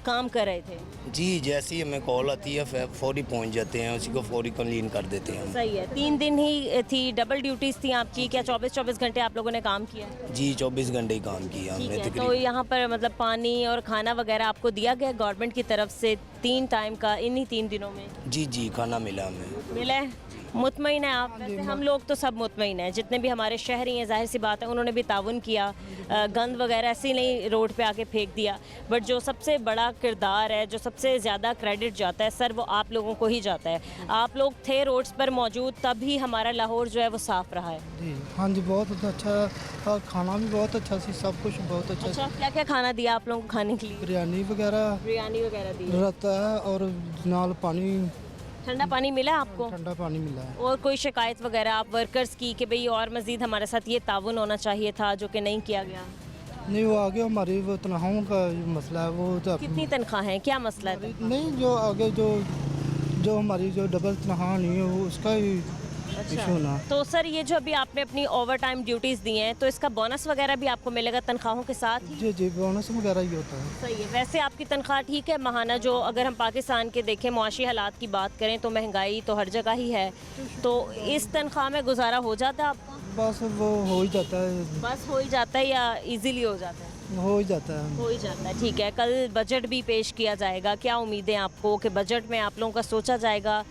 काम कर रहे थे? जी, जैसे ही हमें कॉल आती है फौरी पहुंच जाते हैं, उसी को फौरी क्लीन कर देते हैं। सही है। 3 दिन ही थी, डबल ड्यूटीज़ थी आपकी, क्या 24-24 घंटे आप लोगों ने काम किया? जी, 24 घंटे ही काम किया हमने तो तकरीबन। यहाँ पर मतलब पानी और खाना वगैरह आपको दिया गया गवर्नमेंट की तरफ से 3 टाइम का इन्हीं 3 दिनों में? जी जी, खाना मिला हमें। मिला है? मुतमईन है आप? वैसे हम लोग तो सब मुतमईन हैं, जितने भी हमारे शहरी हैं, जाहिर सी बात है उन्होंने भी ताउन किया, गंद वगैरह ऐसे ही नहीं रोड पे आके फेंक दिया। बट जो सबसे बड़ा किरदार है, जो सबसे ज़्यादा क्रेडिट जाता है सर, वो आप लोगों को ही जाता है। आप लोग थे रोड्स पर मौजूद, तभी हमारा लाहौर जो है वो साफ़ रहा है। जी हाँ जी, बहुत अच्छा, खाना भी बहुत अच्छा सी, सब कुछ बहुत अच्छा। अच्छा, क्या क्या खाना दिया आप लोगों को खाने के लिए? बिरयानी वगैरह दी रहता है, और नाल पानी, ठंडा पानी मिला आपको? ठंडा पानी मिला है। और कोई शिकायत वगैरह आप वर्कर्स की कि भाई और मज़ीद हमारे साथ ये ताउन होना चाहिए था, जो कि नहीं किया गया? नहीं, वो आगे हमारी वो तनख्वाहों का जो मसला है वो तो कितनी तनख्वाह है, क्या मसला है? नहीं, जो आगे जो हमारी जो डबल तनख्वाह नहीं है वो उसका ही इशू ना। तो सर ये जो अभी आपने अपनी ओवर टाइम ड्यूटीज़ दी हैं, तो इसका बोनस वगैरह भी आपको मिलेगा तनख्वाहों के साथ ही? जी जी, बोनस वगैरह ही होता है। सही है। वैसे आपकी तनख्वाह ठीक है महाना? जो अगर हम पाकिस्तान के देखें मुआशी हालात की बात करें तो महंगाई तो हर जगह ही है, तो इस तनख्वाह में गुजारा हो जाता है आपका? बस वो हो ही जाता है। बस हो ही जाता है या इजीली हो जाता है? हो ही जाता है। हो ही जाता है। ठीक है, कल बजट भी पेश किया जाएगा, क्या उम्मीदें आपको कि बजट में आप लोगों का सोचा जाएगा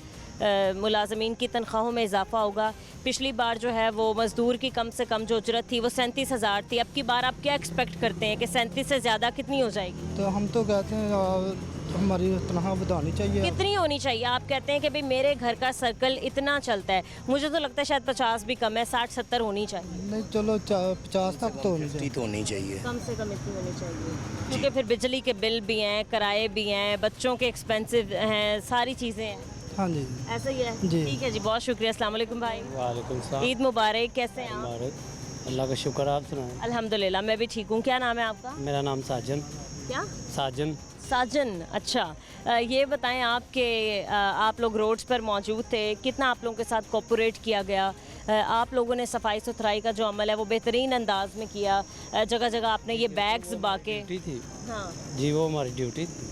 मुलाजमीन की तनख्वाहों में इजाफा होगा? पिछली बार जो है वो मज़दूर की कम से कम जो उजरत थी वो 37,000 थी, अब की बार आप क्या एक्सपेक्ट करते हैं कि 37 से ज़्यादा कितनी हो जाएगी? तो हम तो कहते हैं हमारी तनख्वाह बढ़ानी चाहिए। कितनी होनी चाहिए? आप कहते हैं कि भाई मेरे घर का सर्कल इतना चलता है, मुझे तो लगता है शायद 50 भी कम है, 60-70 होनी चाहिए। नहीं, चलो 50 तक तो होनी चाहिए, कम से कम इतनी होनी चाहिए, क्योंकि फिर बिजली के बिल भी हैं, किराए भी हैं, बच्चों के एक्सपेंसिव हैं, सारी चीज़ें हैं। हाँ जी, ऐसा ही है। ठीक है जी, बहुत शुक्रिया। अस्सलाम वालेकुम भाई। वालेकुम सलाम। ईद मुबारक। कैसे हैं आप? मुबारक, अल्लाह का शुक्र, आप सुनाएं। अल्हम्दुलिल्लाह, मैं भी ठीक हूँ। क्या नाम है आपका? मेरा नाम साजन। क्या? साजन। साजन, अच्छा। ये बताएं आप कि आप लोग रोड्स पर मौजूद थे, कितना आप लोगों के साथ कोऑपरेट किया गया? आप लोगों ने सफाई सुथराई का जो अमल है वो बेहतरीन अंदाज में किया, जगह जगह आपने ये बैग्स बाके? थी। हाँ जी, वो हमारी ड्यूटी थी।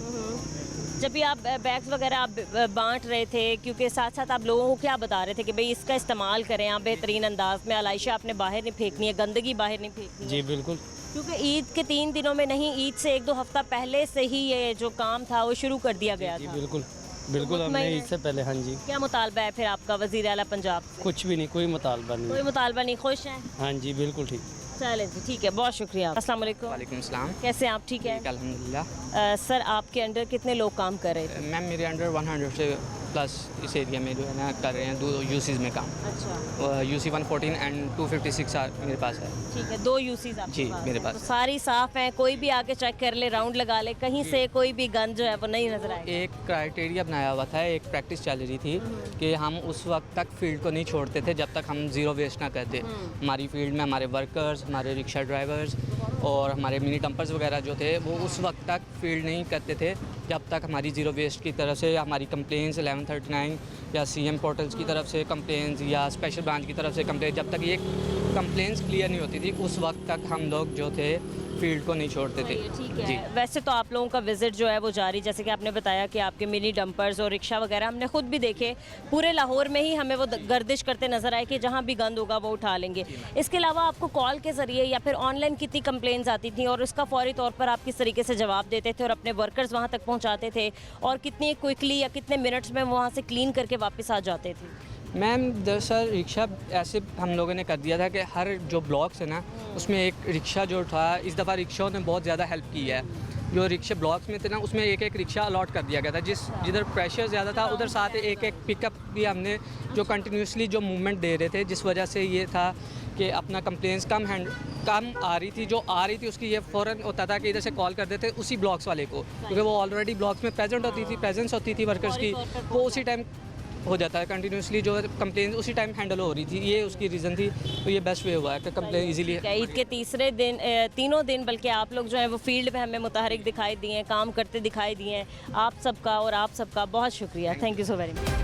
जब भी आप बैग्स वगैरह आप बांट रहे थे, क्योंकि साथ साथ आप लोगों को क्या बता रहे थे कि भाई इसका इस्तेमाल करें आप बेहतरीन अंदाज में, आलाइशा आपने बाहर नहीं फेंकनी है, गंदगी बाहर नहीं फेंकनी है? जी बिल्कुल, क्योंकि ईद के 3 दिनों में नहीं, ईद से 1-2 हफ्ता पहले से ही ये जो काम था वो शुरू कर दिया गया था। बिल्कुल बिल्कुल, हमने ईद से पहले। हाँ जी। क्या मुतालबा है फिर आपका वज़ीर आला पंजाब से? कुछ भी नहीं, कोई मुतालबा नहीं। कोई मुतालबा नहीं, खुश हैं? हाँ जी, बिल्कुल ठीक। चलें जी, ठीक है, बहुत शुक्रिया। अस्सलाम वालेकुम। वालेकुम सलाम। कैसे हैं आप? ठीक है अल्हम्दुलिल्लाह। सर आपके अंडर कितने लोग काम कर रहे थे? मैम मेरे अंडर 100 से प्लस इस एरिया में जो है ना कर रहे हैं 2 यूसीज़ में काम। अच्छा। यूसी 114 एंड 256 मेरे पास है। ठीक है, 2 यूसीज़ आपके जी पास? मेरे पास। तो सारी साफ़ हैं, कोई भी आके चेक कर ले, राउंड लगा ले, कहीं से कोई भी गंद जो है वो नहीं नजर आएगा? एक क्राइटेरिया बनाया हुआ था, एक प्रैक्टिस चल रही थी कि हम उस वक्त तक फील्ड को नहीं छोड़ते थे जब तक हम ज़ीरो वेस्ट ना करते। हमारी फील्ड में हमारे वर्कर्स, हमारे रिक्शा ड्राइवर्स और हमारे मिनी डंपर्स वगैरह जो थे वो उस वक्त तक फील्ड नहीं करते थे जब तक हमारी ज़ीरो वेस्ट की तरफ से हमारी कंप्लेंट्स 1139 या CM पोर्टल्स की तरफ से कंप्लेंट्स या स्पेशल ब्रांच की तरफ से कंप्लेंट, जब तक ये कंप्लेंट्स क्लियर नहीं होती थी उस वक्त तक हम लोग जो थे फील्ड को नहीं छोड़ते थे। ठीक है। जी। वैसे तो आप लोगों का विजिट जो है वो जारी, जैसे कि आपने बताया कि आपके मिनी डंपर्स और रिक्शा वगैरह हमने खुद भी देखे, पूरे लाहौर में ही हमें वो गर्दिश करते नजर आए कि जहाँ भी गंद होगा वो उठा लेंगे। इसके अलावा आपको कॉल के ज़रिए या फिर ऑनलाइन कितनी कंप्लेंट्स आती थी और उसका फौरी तौर पर आप किस तरीके से जवाब देते थे और अपने वर्कर्स वहाँ तक पहुँचाते थे, और कितनी क्विकली या कितने मिनट्स में वहाँ से क्लीन करके वापस आ जाते थे? मैम दरअसल रिक्शा ऐसे हम लोगों ने कर दिया था कि हर जो ब्लॉक्स है ना उसमें एक रिक्शा जो था, इस दफ़ा रिक्शाओं ने बहुत ज़्यादा हेल्प की है। जो रिक्शा ब्लॉक्स में थे ना उसमें एक एक रिक्शा अलॉट कर दिया गया था, जिधर प्रेशर ज़्यादा था उधर साथ एक एक पिकअप भी हमने जो कंटिन्यूसली जो मूवमेंट दे रहे थे, जिस वजह से ये था कि अपना कंप्लेंट्स कम आ रही थी, जो आ रही थी उसकी ये फ़ौरन होता था कि इधर से कॉल कर देते उसी ब्लॉक्स वाले को, क्योंकि वो ऑलरेडी ब्लॉक्स में प्रेजेंस होती थी वर्कर्स की, वो उसी टाइम हो जाता है कंटिन्यूसली, जो कंप्लेन उसी टाइम हैंडल हो रही थी। ये उसकी रीज़न थी, तो ये बेस्ट वे हुआ है कि कंप्लेन इजीली। ईद के तीसरे दिन, तीनों दिन बल्कि आप लोग जो है वो फील्ड में हमें मुतहरिक दिखाई दिए हैं, काम करते दिखाई दिए हैं। आप सबका और आप सबका बहुत शुक्रिया। Thank you so very much.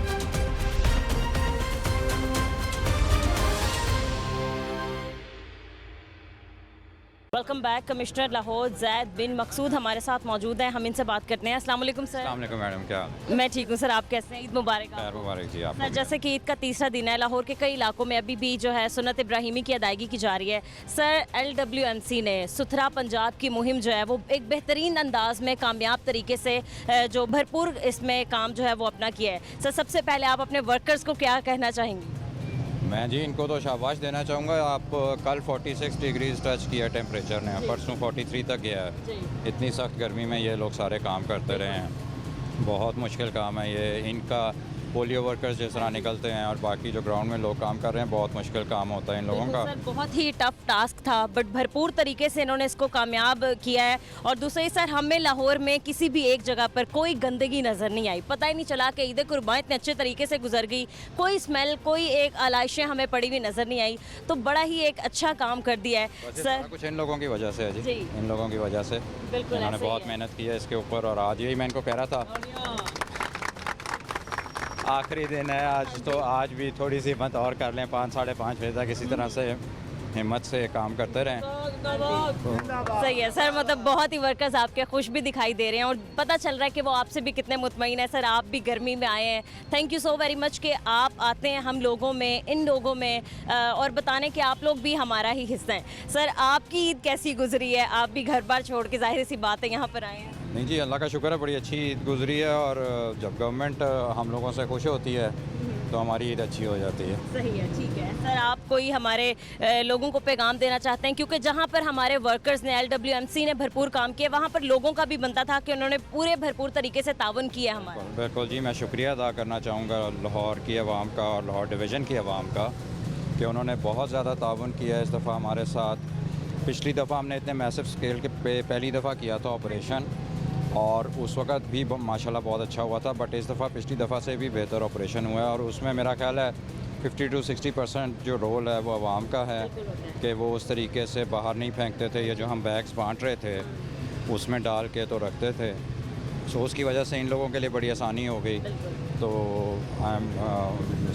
Welcome back. Commissioner Lahore Zaid bin Maqsood हमारे साथ मौजूद हैं, हम इनसे बात करते हैं। अस्सलाम वालेकुम सर। अस्सलाम वालेकुम मैडम, क्या मैं ठीक हूँ सर, आप कैसे हैं? ईद मुबारक। खैर मुबारक जी। आप सर जैसे कि ईद का तीसरा दिन है, लाहौर के कई इलाकों में अभी भी जो है सुन्नत इब्राहिमी की अदायगी की जा रही है। सर LWMC ने सुथरा पंजाब की मुहिम जो है वो एक बेहतरीन अंदाज में कामयाब तरीके से जो भरपूर इसमें काम जो है वो अपना किया है। सर सबसे पहले आप अपने वर्कर्स को क्या कहना चाहेंगे? मैं जी इनको तो शाबाश देना चाहूँगा। आप कल 46 डिग्रीज टच किया टेम्परेचर ने, परसों 43 तक गया है। इतनी सख्त गर्मी में ये लोग सारे काम करते रहे हैं, बहुत मुश्किल काम है ये। इनका पोलियो वर्कर्स जिस तरह निकलते हैं और बाकी जो ग्राउंड में लोग काम कर रहे हैं, बहुत मुश्किल काम होता है इन लोगों का। सर बहुत ही टफ टास्क था, बट भरपूर तरीके से इन्होंने इसको कामयाब किया है। और दूसरी सर हमें लाहौर में किसी भी एक जगह पर कोई गंदगी नज़र नहीं आई, पता ही नहीं चला कि ईद कुर्बान इतने अच्छे तरीके से गुजर गई, कोई स्मेल, कोई एक आलाइशें हमें पड़ी हुई नज़र नहीं आई। तो बड़ा ही एक अच्छा काम कर दिया है सर। कुछ इन लोगों की वजह से है जी, इन लोगों की वजह से इन्होंने बहुत मेहनत की है इसके ऊपर। और आज यही मैं इनको कह रहा था, आखिरी दिन है आज, तो आज भी थोड़ी सी हिम्मत और कर लें, 5 साढ़े 5 बजे तक इसी तरह से हिम्मत से काम करते रहें। सही है सर, मतलब बहुत ही वर्कर्स आपके खुश भी दिखाई दे रहे हैं और पता चल रहा है कि वो आपसे भी कितने मुतमईन है। सर आप भी गर्मी में आए हैं, thank you so very much कि आप आते हैं हम लोगों में, इन लोगों में, और बताने कि आप लोग भी हमारा ही हिस्सा हैं। सर आपकी ईद कैसी गुजरी है? आप भी घर बार छोड़ के जाहिर सी बात है यहाँ पर आए हैं। नहीं जी, अल्लाह का शुक्र है, बड़ी अच्छी ईद गुजरी है। और जब गवर्नमेंट हम लोगों से खुश होती है तो हमारी ईद अच्छी हो जाती है। सही है, ठीक है सर। आप कोई हमारे लोगों को पैगाम देना चाहते हैं, क्योंकि जहाँ पर हमारे वर्कर्स ने, LWMC ने भरपूर काम किया, वहाँ पर लोगों का भी बनता था कि उन्होंने पूरे भरपूर तरीके से ताउन किया हमारा। बिल्कुल जी, मैं शुक्रिया अदा करना चाहूँगा लाहौर की आवाम का और लाहौर डिवीज़न की आवाम का कि उन्होंने बहुत ज़्यादा ताउन किया इस दफ़ा हमारे साथ। पिछली दफ़ा हमने इतने मैसिव स्केल के पे पहली दफ़ा किया था ऑपरेशन, और उस वक्त भी माशाल्लाह बहुत अच्छा हुआ था, बट इस दफ़ा पिछली दफ़ा से भी बेहतर ऑपरेशन हुआ है। और उसमें मेरा ख्याल है 50 to 60% जो रोल है वो आवाम का है कि वो उस तरीके से बाहर नहीं फेंकते थे, ये जो हम बैग्स बांट रहे थे उसमें डाल के तो रखते थे। सो उसकी वजह से इन लोगों के लिए बड़ी आसानी हो गई। तो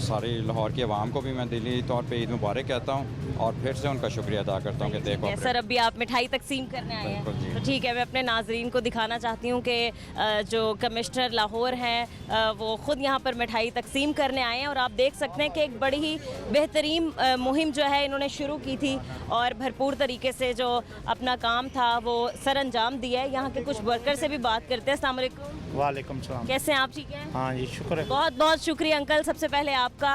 सारी लाहौर की आवाम को भी मैं दिली तौर पे ईद मुबारक कहता हूँ और फिर से उनका शुक्रिया अदा करता हूँ कि देखो सर अभी आप मिठाई तकसीम करने आए हैं, तो ठीक है, मैं अपने नाजरीन को दिखाना चाहती हूँ कि जो कमिश्नर लाहौर हैं वो ख़ुद यहाँ पर मिठाई तकसीम करने आए हैं। और आप देख सकते हैं कि एक बड़ी ही बेहतरीन मुहिम जो है इन्होंने शुरू की थी और भरपूर तरीके से जो अपना काम था वो सर अंजाम दिया है। यहाँ के कुछ वर्कर से भी बात करते हैं। अस्सलाम वालेकुम। वालेकुम सलाम। कैसे हैं आप? ठीक हैं? हाँ जी, शुक्र है। बहुत बहुत शुक्रिया अंकल, सबसे पहले आपका।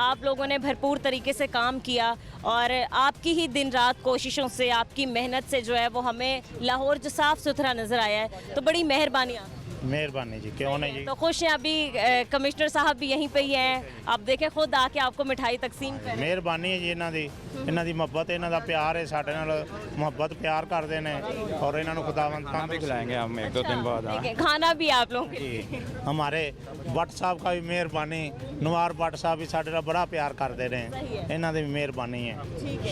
आप लोगों ने भरपूर तरीके से काम किया और आपकी ही दिन रात कोशिशों से, आपकी मेहनत से जो है वो हमें लाहौर जो साफ़ सुथरा नज़र आया है, तो बड़ी मेहरबानी आपकी। मेहरबानी जी, क्यों नहीं जी। तो खुश हैं? अभी कमिश्नर साहब भी यहीं पे ही हैं, आप देखें खुद आके आपको मिठाई तकसीम कर। मेहरबानी है जी ਇਹਨਾਂ ਦੀ ਮੁਹੱਬਤ, ਇਹਨਾਂ ਦਾ ਪਿਆਰ ਹੈ, ਸਾਡੇ ਨਾਲ ਮੁਹੱਬਤ ਪਿਆਰ ਕਰਦੇ ਨੇ और ਇਹਨਾਂ ਨੂੰ खुदावंद खाना भी खिलाएंगे हम 1-2 दिन बाद। ठीक है, खाना भी आप लोगों के जी। हमारे भट्ट साहब का भी मेहरबानी, नवार भट्ट साहब भी ਸਾਡੇ ਨਾਲ बड़ा प्यार करते रहे, ਇਹਨਾਂ ਦੀ भी मेहरबानी है।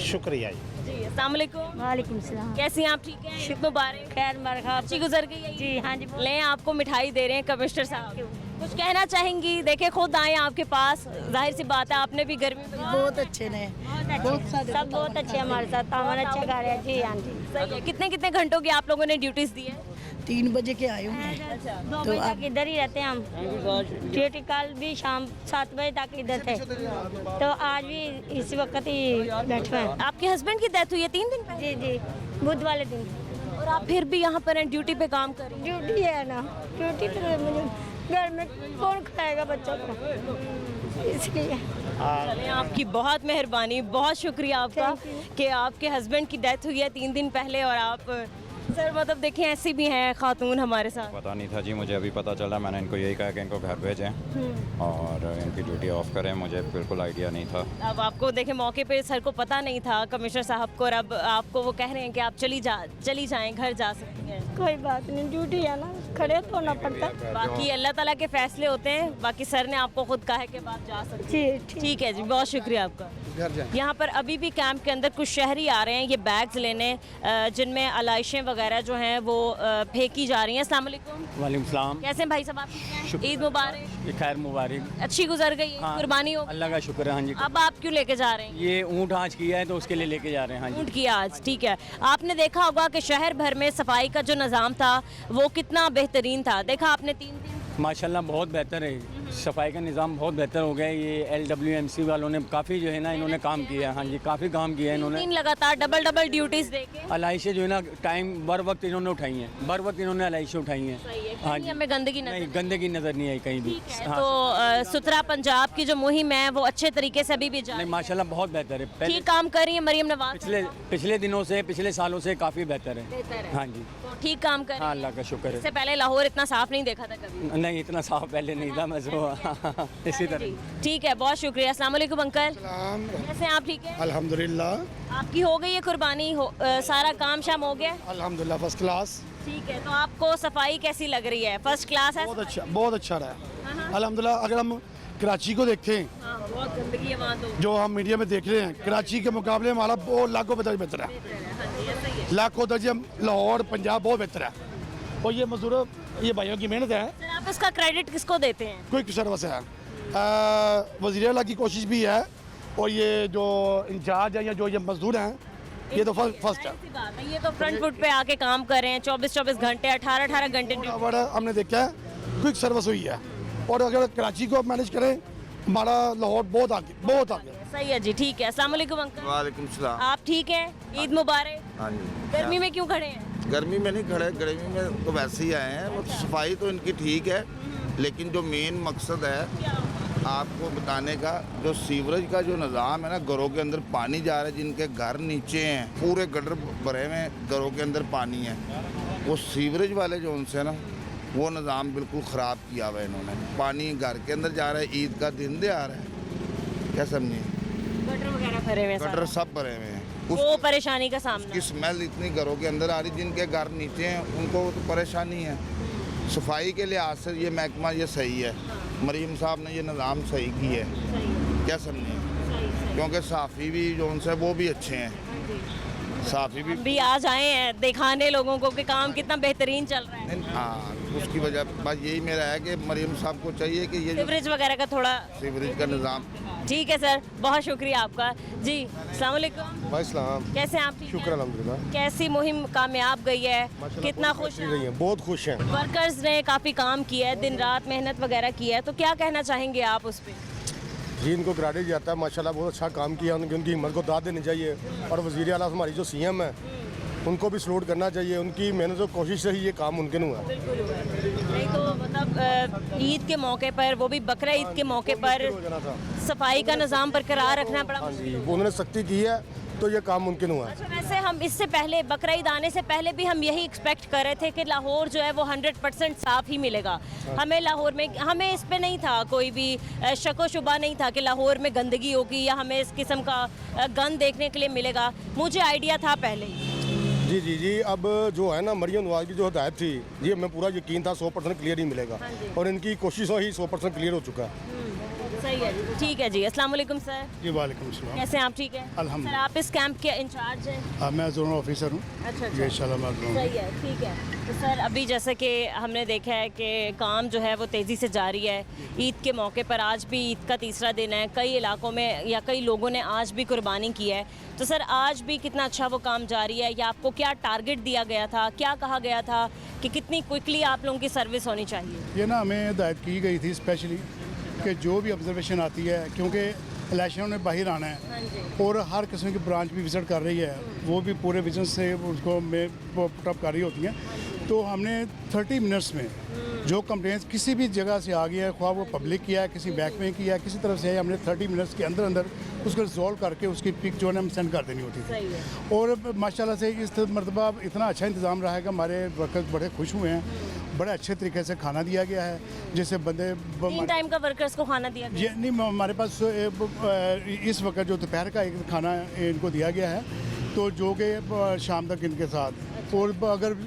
शुक्रिया जी। अस्सलाम वालेकुम। वालेकुम सलाम। कैसी हैं आप? ठीक हैं? मुबारक। खैर मुबारक। अच्छी गुजर गई है? जी हाँ जी। ले आपको मिठाई दे रहे हैं कमिश्नर साहब। कुछ कहना चाहेंगी? देखे खुद आए आपके पास, जाहिर सी बात है आपने भी गर्मी में बहुत अच्छे ने, सब बहुत अच्छे हमारे साथ, काम अच्छा कर रहे हैं जी। हाँ जी सही है। कितने कितने घंटों की आप लोगों ने ड्यूटीज दी है? 3 बजे के आए हुए हैं, 2 बजे तक इधर ही रहते हैं हम। ड्यूटी कल भी शाम 7 बजे तक इधर थे, तो आज भी इसी वक्त ही बैठे हैं। आपके हस्बैंड की डेथ हुई है 3 दिन पहले? जी बुध वाले दिन। और आप फिर भी यहाँ पर ड्यूटी पे काम कर रही हैं? ड्यूटी है ना, ड्यूटी पे मुझे घर में कौन खाएगा बच्चों को, इसलिए। चलें, आपकी बहुत मेहरबानी, बहुत शुक्रिया आपका कि आपके हस्बैंड की डेथ हुई है 3 दिन पहले और आप सर मतलब देखें ऐसी भी हैं खातून हमारे साथ। पता नहीं था जी, मुझे अभी पता चला। मैंने इनको यही कहा कि इनको घर भेजें और इनकी ड्यूटी ऑफ करें, मुझे बिल्कुल आइडिया नहीं था। अब आपको देखें मौके पे सर को पता नहीं था कमिश्नर साहब को, और अब आपको वो कह रहे हैं कि आप चली जाएं, घर जा सकती हैं। कोई बात नहीं, ड्यूटी है ना, खड़े तो होना पड़ता है। बाकी अल्लाह ताला के फैसले होते हैं, बाकी सर ने आपको खुद कहा है कि आप जा सकते हैं। ठीक है जी, बहुत शुक्रिया आपका। यहाँ पर अभी भी कैंप के अंदर कुछ शहरी आ रहे हैं ये बैग्स लेने, जिनमें अलाइशें वगैरह जो हैं वो फेंकी जा रही हैं। अस्सलाम वालेकुम। वालेकुम सलाम। कैसे हैं भाई साहब आप? ठीक हैं? ईद मुबारक। खैर मुबारक। अच्छी गुजर गई, हाँ, कुर्बानी हो? अल्लाह का शुक्र है। हाँ जी। अब आप क्यों लेके जा रहे हैं? ये ऊँट आज किया है तो उसके लिए लेके जा रहे हैं। हाँ जी। ऊँट की आज, ठीक है। आपने देखा होगा कि शहर भर में सफाई का जो निज़ाम था वो कितना बेहतरीन था, देखा आपने 3 दिन? माशाल्लाह बहुत बेहतर है, सफाई का निज़ाम बहुत बेहतर हो गया है। ये LWMC वालों ने काफ़ी जो है ना इन्होंने काम किया है। हाँ जी, काफ़ी काम किया है इन्होंने। 3 लगातार डबल ड्यूटीज देके अलाइशें जो है ना टाइम बर वक्त इन्होंने उठाई हैं, बर वक्त इन्होंने अलाइशें उठाई हैं। हाँ जी, हमें गंदगी नहीं, गंदगी नज़र नहीं आई कहीं भी। हाँ, तो सुथरा पंजाब की जो मुहिम है वो अच्छे तरीके से अभी भी जा रही है। माशाल्लाह बहुत बेहतर है। पहले ठीक काम कर रही है मरियम नवाज? पिछले दिनों से, पिछले सालों से काफ़ी बेहतर है। हाँ जी, तो ठीक काम कर रही है। हाँ, अल्लाह का शुक्र है। इससे पहले लाहौर इतना साफ नहीं देखा था कभी? नहीं, इतना साफ पहले नहीं था। मैं इसी तरह। ठीक है, बहुत शुक्रिया। अस्सलाम वालेकुम अंकल, कैसे हैं आप? ठीक है अल्हम्दुलिल्लाह। आपकी हो गई है कुर्बानी, सारा काम शाम हो गया? अल्हम्दुलिल्लाह फर्स्ट क्लास। ठीक है, तो आपको सफाई कैसी लग रही है? फर्स्ट क्लास है? बहुत अच्छा रहा अल्हम्दुलिल्लाह। अगर हम कराची को देखें, बहुत गंदगी है वहाँ तो। जो हम मीडिया में देख रहे हैं, कराची के मुकाबले हमारा बहुत लाखों दर्जे बेहतर है, लाखों दर्जे लाहौर पंजाब बहुत बेहतर है। और ये मजदूर, ये भाइयों की मेहनत है। सर आप इसका क्रेडिट किसको देते हैं? क्विक सर्विस है, वज़ीर आला की कोशिश भी है, और ये जो इंचार्ज है या जो ये मजदूर हैं ये तो फर्स्ट है। ये तो फ्रंट फुट पे आके काम कर रहे हैं 24-24 घंटे, 18-18 घंटे। हमने देखा है क्विक सर्विस हुई है, और अगर कराची को मैनेज करें हमारा लाहौर बहुत आगे, बहुत आगे। सही है जी, ठीक है। अस्सलाम वालेकुम अंकल। वालेकुम सलाम। आप ठीक हैं? ईद मुबारक। हाँ जी। गर्मी में क्यों खड़े हैं? गर्मी में नहीं खड़े, गर्मी में तो वैसे ही आए हैं। वो सफाई तो इनकी ठीक है, लेकिन जो मेन मकसद है आपको बताने का, जो सीवरेज का जो निज़ाम है ना, घरों के अंदर पानी जा रहा है, जिनके घर नीचे हैं, पूरे गटर भरे हुए घरों के अंदर पानी है, वो सीवरेज वाले जो उनसे ना वो निज़ाम बिल्कुल ख़राब किया हुआ है इन्होंने। पानी घर के अंदर जा रहा है, ईद का दिन दे आ रहा है, क्या समझिए? गटर वगैरह भरे हुए हैं, गटर सब भरे हुए हैं। वो परेशानी का सामना, उसकी स्मेल इतनी घरों के अंदर आ रही, जिनके घर नीचे हैं उनको तो परेशानी है। सफाई के लिहाज से ये महकमा ये सही है, मरीम साहब ने ये निज़ाम सही की है, क्या समझे? क्योंकि साफ़ी भी जो उनसे वो भी अच्छे हैं, साफ़ी भी आज आए हैं दिखाने लोगों को कि काम कितना बेहतरीन चल रहा है। हाँ, उसकी वजह बस यही मेरा है कि मरीम साहब को चाहिए कि ये सीवरेज वगैरह का थोड़ा सीवरेज का निज़ाम। ठीक है सर, बहुत शुक्रिया आपका जी। अस्सलाम वालेकुम। वालेकुम। कैसे हैं आप? ठीक शुक्र अल्हम्दुलिल्लाह। कैसी मुहिम कामयाब गई है? कितना खुश हैं? बहुत खुश हैं। वर्कर्स ने काफ़ी काम किया है, दिन रात मेहनत वगैरह की है, तो क्या कहना चाहेंगे आप उस पर? जी, इनको क्रेडिट जाता है, माशाल्लाह बहुत अच्छा काम किया उनकी हिम्मत को दाद देनी चाहिए। और वज़ीर आला हमारी जो CM है उनको भी सलूट करना चाहिए, उनकी मेहनत और कोशिश से ही ये काम मुमकिन हुआ। नहीं तो मतलब ईद के मौके पर, वो भी बकरा ईद के मौके पर सफाई का निज़ाम बरकरार रखना पड़ा। उन्होंने सख्ती की है तो ये काम मुमकिन हुआ। अच्छा, वैसे हम इससे पहले बकरा ईद आने से पहले भी हम यही एक्सपेक्ट कर रहे थे कि लाहौर जो है वो 100% साफ़ ही मिलेगा। हमें लाहौर में, हमें इस पे नहीं था कोई भी शक व शुबा नहीं था कि लाहौर में गंदगी होगी या हमें इस किस्म का गंद देखने के लिए मिलेगा। मुझे आइडिया था पहले ही। जी, अब जो है ना मरियम नवाज की जो हदायत थी, ये हमें पूरा यकीन था 100% क्लियर ही मिलेगा, और इनकी कोशिशों ही 100% क्लियर हो चुका है। सही है जी, ठीक है जी। अस्सलाम वालेकुम सर। जी वालेकुम सलाम। कैसे हैं आप? ठीक है अल्हम्दुलिल्लाह। सर, आप इस कैंप के इंचार्ज हैं? हाँ, मैं जोनल ऑफिसर हूँ। अच्छा ये इंशाल्लाह मैं जोनल। सही है, ठीक है। तो सर अभी जैसे कि हमने देखा है कि काम जो है वो तेज़ी से जारी है। ईद के मौके पर आज भी ईद का तीसरा दिन है, कई इलाकों में या कई लोगों ने आज भी कुर्बानी की है। तो सर आज भी कितना अच्छा वो काम जारी है, या आपको क्या टारगेट दिया गया था, क्या कहा गया था कि कितनी क्विकली आप लोगों की सर्विस होनी चाहिए? ये ना हमें हिदायत की गई थी स्पेशली कि जो भी ऑब्जर्वेशन आती है, क्योंकि इलेक्शनों ने बाहर आना है और हर किस्म की ब्रांच भी विज़िट कर रही है, वो भी पूरे विजन से उसको में पुटअप कर रही होती हैं। तो हमने 30 मिनट्स में जो कंप्लेंट्स किसी भी जगह से आ गया है, ख्वाह वो पब्लिक किया है, किसी बैंक में किया है, किसी तरफ से है, हमने 30 मिनट्स के अंदर अंदर उसको रिजॉल्व करके उसकी पिक जो है हम सेंड कर देनी होती थी। और माशाल्लाह से इस मरतबा इतना अच्छा इंतज़ाम रहा है कि हमारे वर्कर्स बड़े खुश हुए हैं। बड़े अच्छे तरीके से खाना दिया गया है, जैसे बंदे 3 टाइम का वर्कर्स को खाना दिया गया? नहीं, हमारे पास इस वक्त जो दोपहर का एक खाना इनको दिया गया है, तो जो कि शाम तक इनके साथ। और अगर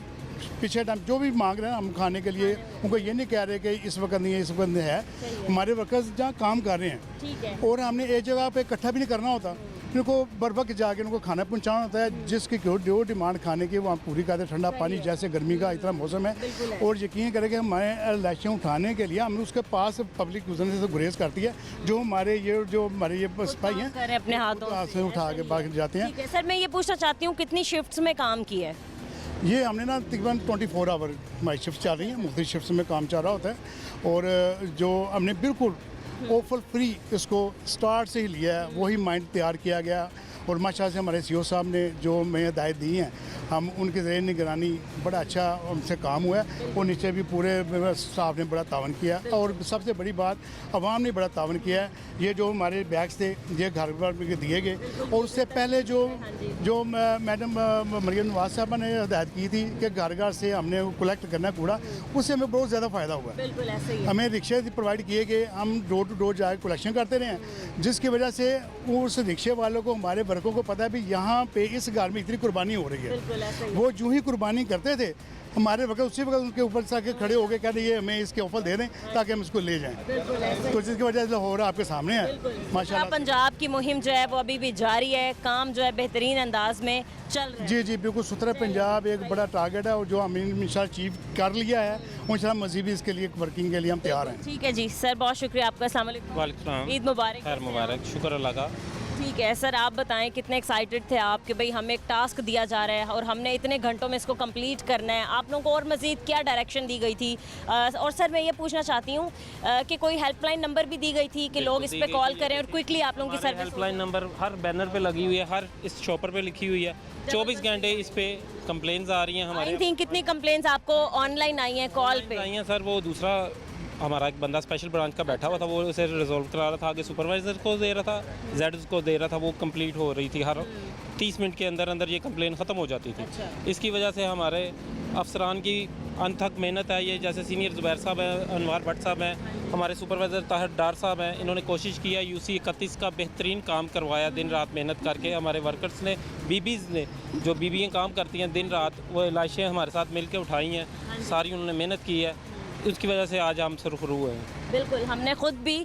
पीछे टाइम जो भी मांग रहे हैं हम खाने के लिए, उनको ये नहीं कह रहे कि इस वक्त नहीं है, इस वक्त नहीं है। हमारे वर्कर्स जहाँ काम कर रहे हैं और हमने एक जगह पे इकट्ठा भी नहीं करना होता, उनको बर वक्त जाके उनको खाना पहुंचाना होता है, जिसकी जो डिमांड खाने की वो हम पूरी करते हैं। ठंडा पानी, जैसे गर्मी का इतना मौसम है, और यकीन करें कि हमारे इलेक्शन उठाने के लिए हम उसके पास पब्लिक गुजरने से गुरेज करती है। जो हमारे ये सिपाही हैं अपने हाथों से उठा के बाहर जाते हैं। सर मैं ये पूछना चाहती हूँ, कितनी शिफ्ट्स में काम की है? ये हमने ना तकरीबन 24 आवर हमारी शिफ्ट चल रही है, मुख्तलिफ शिफ्ट में काम चल रहा होता है। और जो हमने बिल्कुल ऑफर फ्री इसको स्टार्ट से ही लिया है, वही माइंड तैयार किया गया। और माशाल्लाह से हमारे सीओ साहब ने जो हमें हिदायत दी हैं, हम उनके ज़रिए निगरानी बड़ा अच्छा हमसे काम हुआ है। और नीचे भी पूरे स्टाफ ने बड़ा तावन किया। और सबसे बड़ी बात, आवाम ने बड़ा तावन किया है। ये जो हमारे बैग्स थे ये घर पर दिए गए, और उससे पहले जो मैडम मरियम नवाज साहबा ने हिदायत की थी कि घर घर से हमने कलेक्ट करना कूड़ा, उससे हमें बहुत ज़्यादा फ़ायदा हुआ है। हमें रिक्शे प्रोवाइड किए गए, हम डोर टू डोर जाकर कलेक्शन करते रहे, जिसकी वजह से उस रिक्शे वालों को, हमारे वर्कों को पता है भी यहाँ पे इस घर में इतनी कुर्बानी हो रही है। वो जो ही कुर्बानी करते थे, हमारे वक्त उसी वक्त उनके ऊपर से खड़े हो गए, कहते ये हमें इसके ऑफर दे दें ताकि हम इसको ले जाएं। तो जिसकी वजह से हो रहा आपके सामने है माशाल्लाह। पंजाब की मुहिम जो है वो अभी भी जारी है, काम जो है बेहतरीन अंदाज में चल रहा है। जी जी बिल्कुल, सुथरा पंजाब एक बड़ा टारगेट है, और जो हमने इंशाल्लाह अचीव कर लिया है, इंशाल्लाह मज़ीद भी इसके लिए वर्किंग के लिए हम तैयार हैं। ठीक है जी सर, बहुत शुक्रिया आपका। अस्सलाम वालेकुम। वालेकुम, ईद मुबारक। खैर मुबारक, शुक्र अल्लाह का। ठीक है सर, आप बताएं कितने एक्साइटेड थे आप कि भाई हमें एक टास्क दिया जा रहा है और हमने इतने घंटों में इसको कंप्लीट करना है? आप लोगों को और मज़ीद क्या डायरेक्शन दी गई थी? और सर मैं ये पूछना चाहती हूँ कि कोई हेल्पलाइन नंबर भी दी गई थी कि लोग इस पर कॉल करें और क्विकली आप लोगों की सर्विस? हेल्पलाइन नंबर हर बैनर पे लगी हुई है, हर इस शॉपर पे लिखी हुई है। 24 घंटे इस पे कंप्लेंट्स आ रही हैं हमारे। थी कितनी कंप्लेंट्स आपको ऑनलाइन आई हैं, कॉल पे आई हैं? सर वो दूसरा हमारा एक बंदा स्पेशल ब्रांच का बैठा हुआ था, वो उसे रिजॉल्व करा रहा था, आगे सुपरवाइज़र को दे रहा था, जेड को दे रहा था, वो कंप्लीट हो रही थी। हर 30 मिनट के अंदर अंदर ये कंप्लेन ख़त्म हो जाती थी। इसकी वजह से हमारे अफसरान की अनथक मेहनत है। ये जैसे सीनियर ज़ुबैर साहब हैं, अनवार भट्ट साहब हैं, हमारे सुपरवाइज़र ताहिर डार साहब हैं, इन्होंने कोशिश किया UC 31 का बेहतरीन काम करवाया, दिन रात मेहनत करके। हमारे वर्कर्स ने, बीबीज़ ने, जो बीबियाँ काम करती हैं दिन रात, वो लाशें हमारे साथ मिल के उठाई हैं, सारी उन्होंने मेहनत की है। उसकी वजह से आज हम सुरखरू हैं। बिल्कुल, हमने ख़ुद भी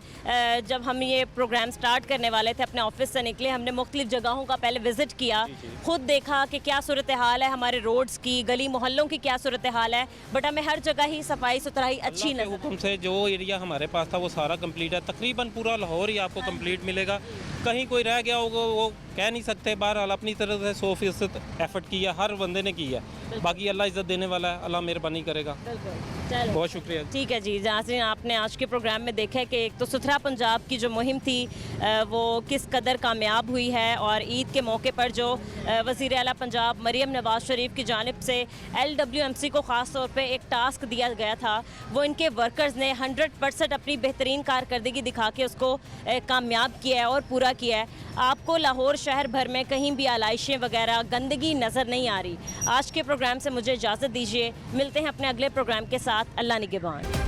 जब हम ये प्रोग्राम स्टार्ट करने वाले थे अपने ऑफिस से निकले, हमने मुख्तलिफ जगहों का पहले विज़िट किया, ख़ुद देखा कि क्या सूरत हाल है हमारे रोड्स की, गली मोहल्लों की क्या सूरत हाल है। बट हमें हर जगह ही सफाई सुथराई अच्छी नजर। हुक्म से जो एरिया हमारे पास था वो सारा कंप्लीट है, तकरीबन पूरा लाहौर ही आपको कंप्लीट मिलेगा। कहीं कोई रह गया होगा वो कह नहीं सकते। बहरहाल अपनी तरफ से 100% एफर्ट किया, हर बंदे ने किया। बाकी अल्लाह इज़्ज़त देने वाला है, अल्लाह मेहरबानी करेगा। बहुत शुक्रिया। ठीक है जी, जहाँ से आपने आज के प्रोग्राम में देखा कि एक तो सुथरा पंजाब की जो मुहिम थी वो किस कदर कामयाब हुई है, और ईद के मौके पर जो वज़ीर आला पंजाब मरियम नवाज़ शरीफ की जानिब से LWMC को ख़ास तौर पे एक टास्क दिया गया था, वो इनके वर्कर्स ने 100% अपनी बेहतरीन कारकर्दगी दिखा के उसको कामयाब किया है और पूरा किया है। आपको लाहौर शहर भर में कहीं भी आलाइशें वगैरह गंदगी नज़र नहीं आ रही। आज के प्रोग्राम से मुझे इजाज़त दीजिए, मिलते हैं अपने अगले प्रोग्राम के साथ। अल्लाह निगहबान।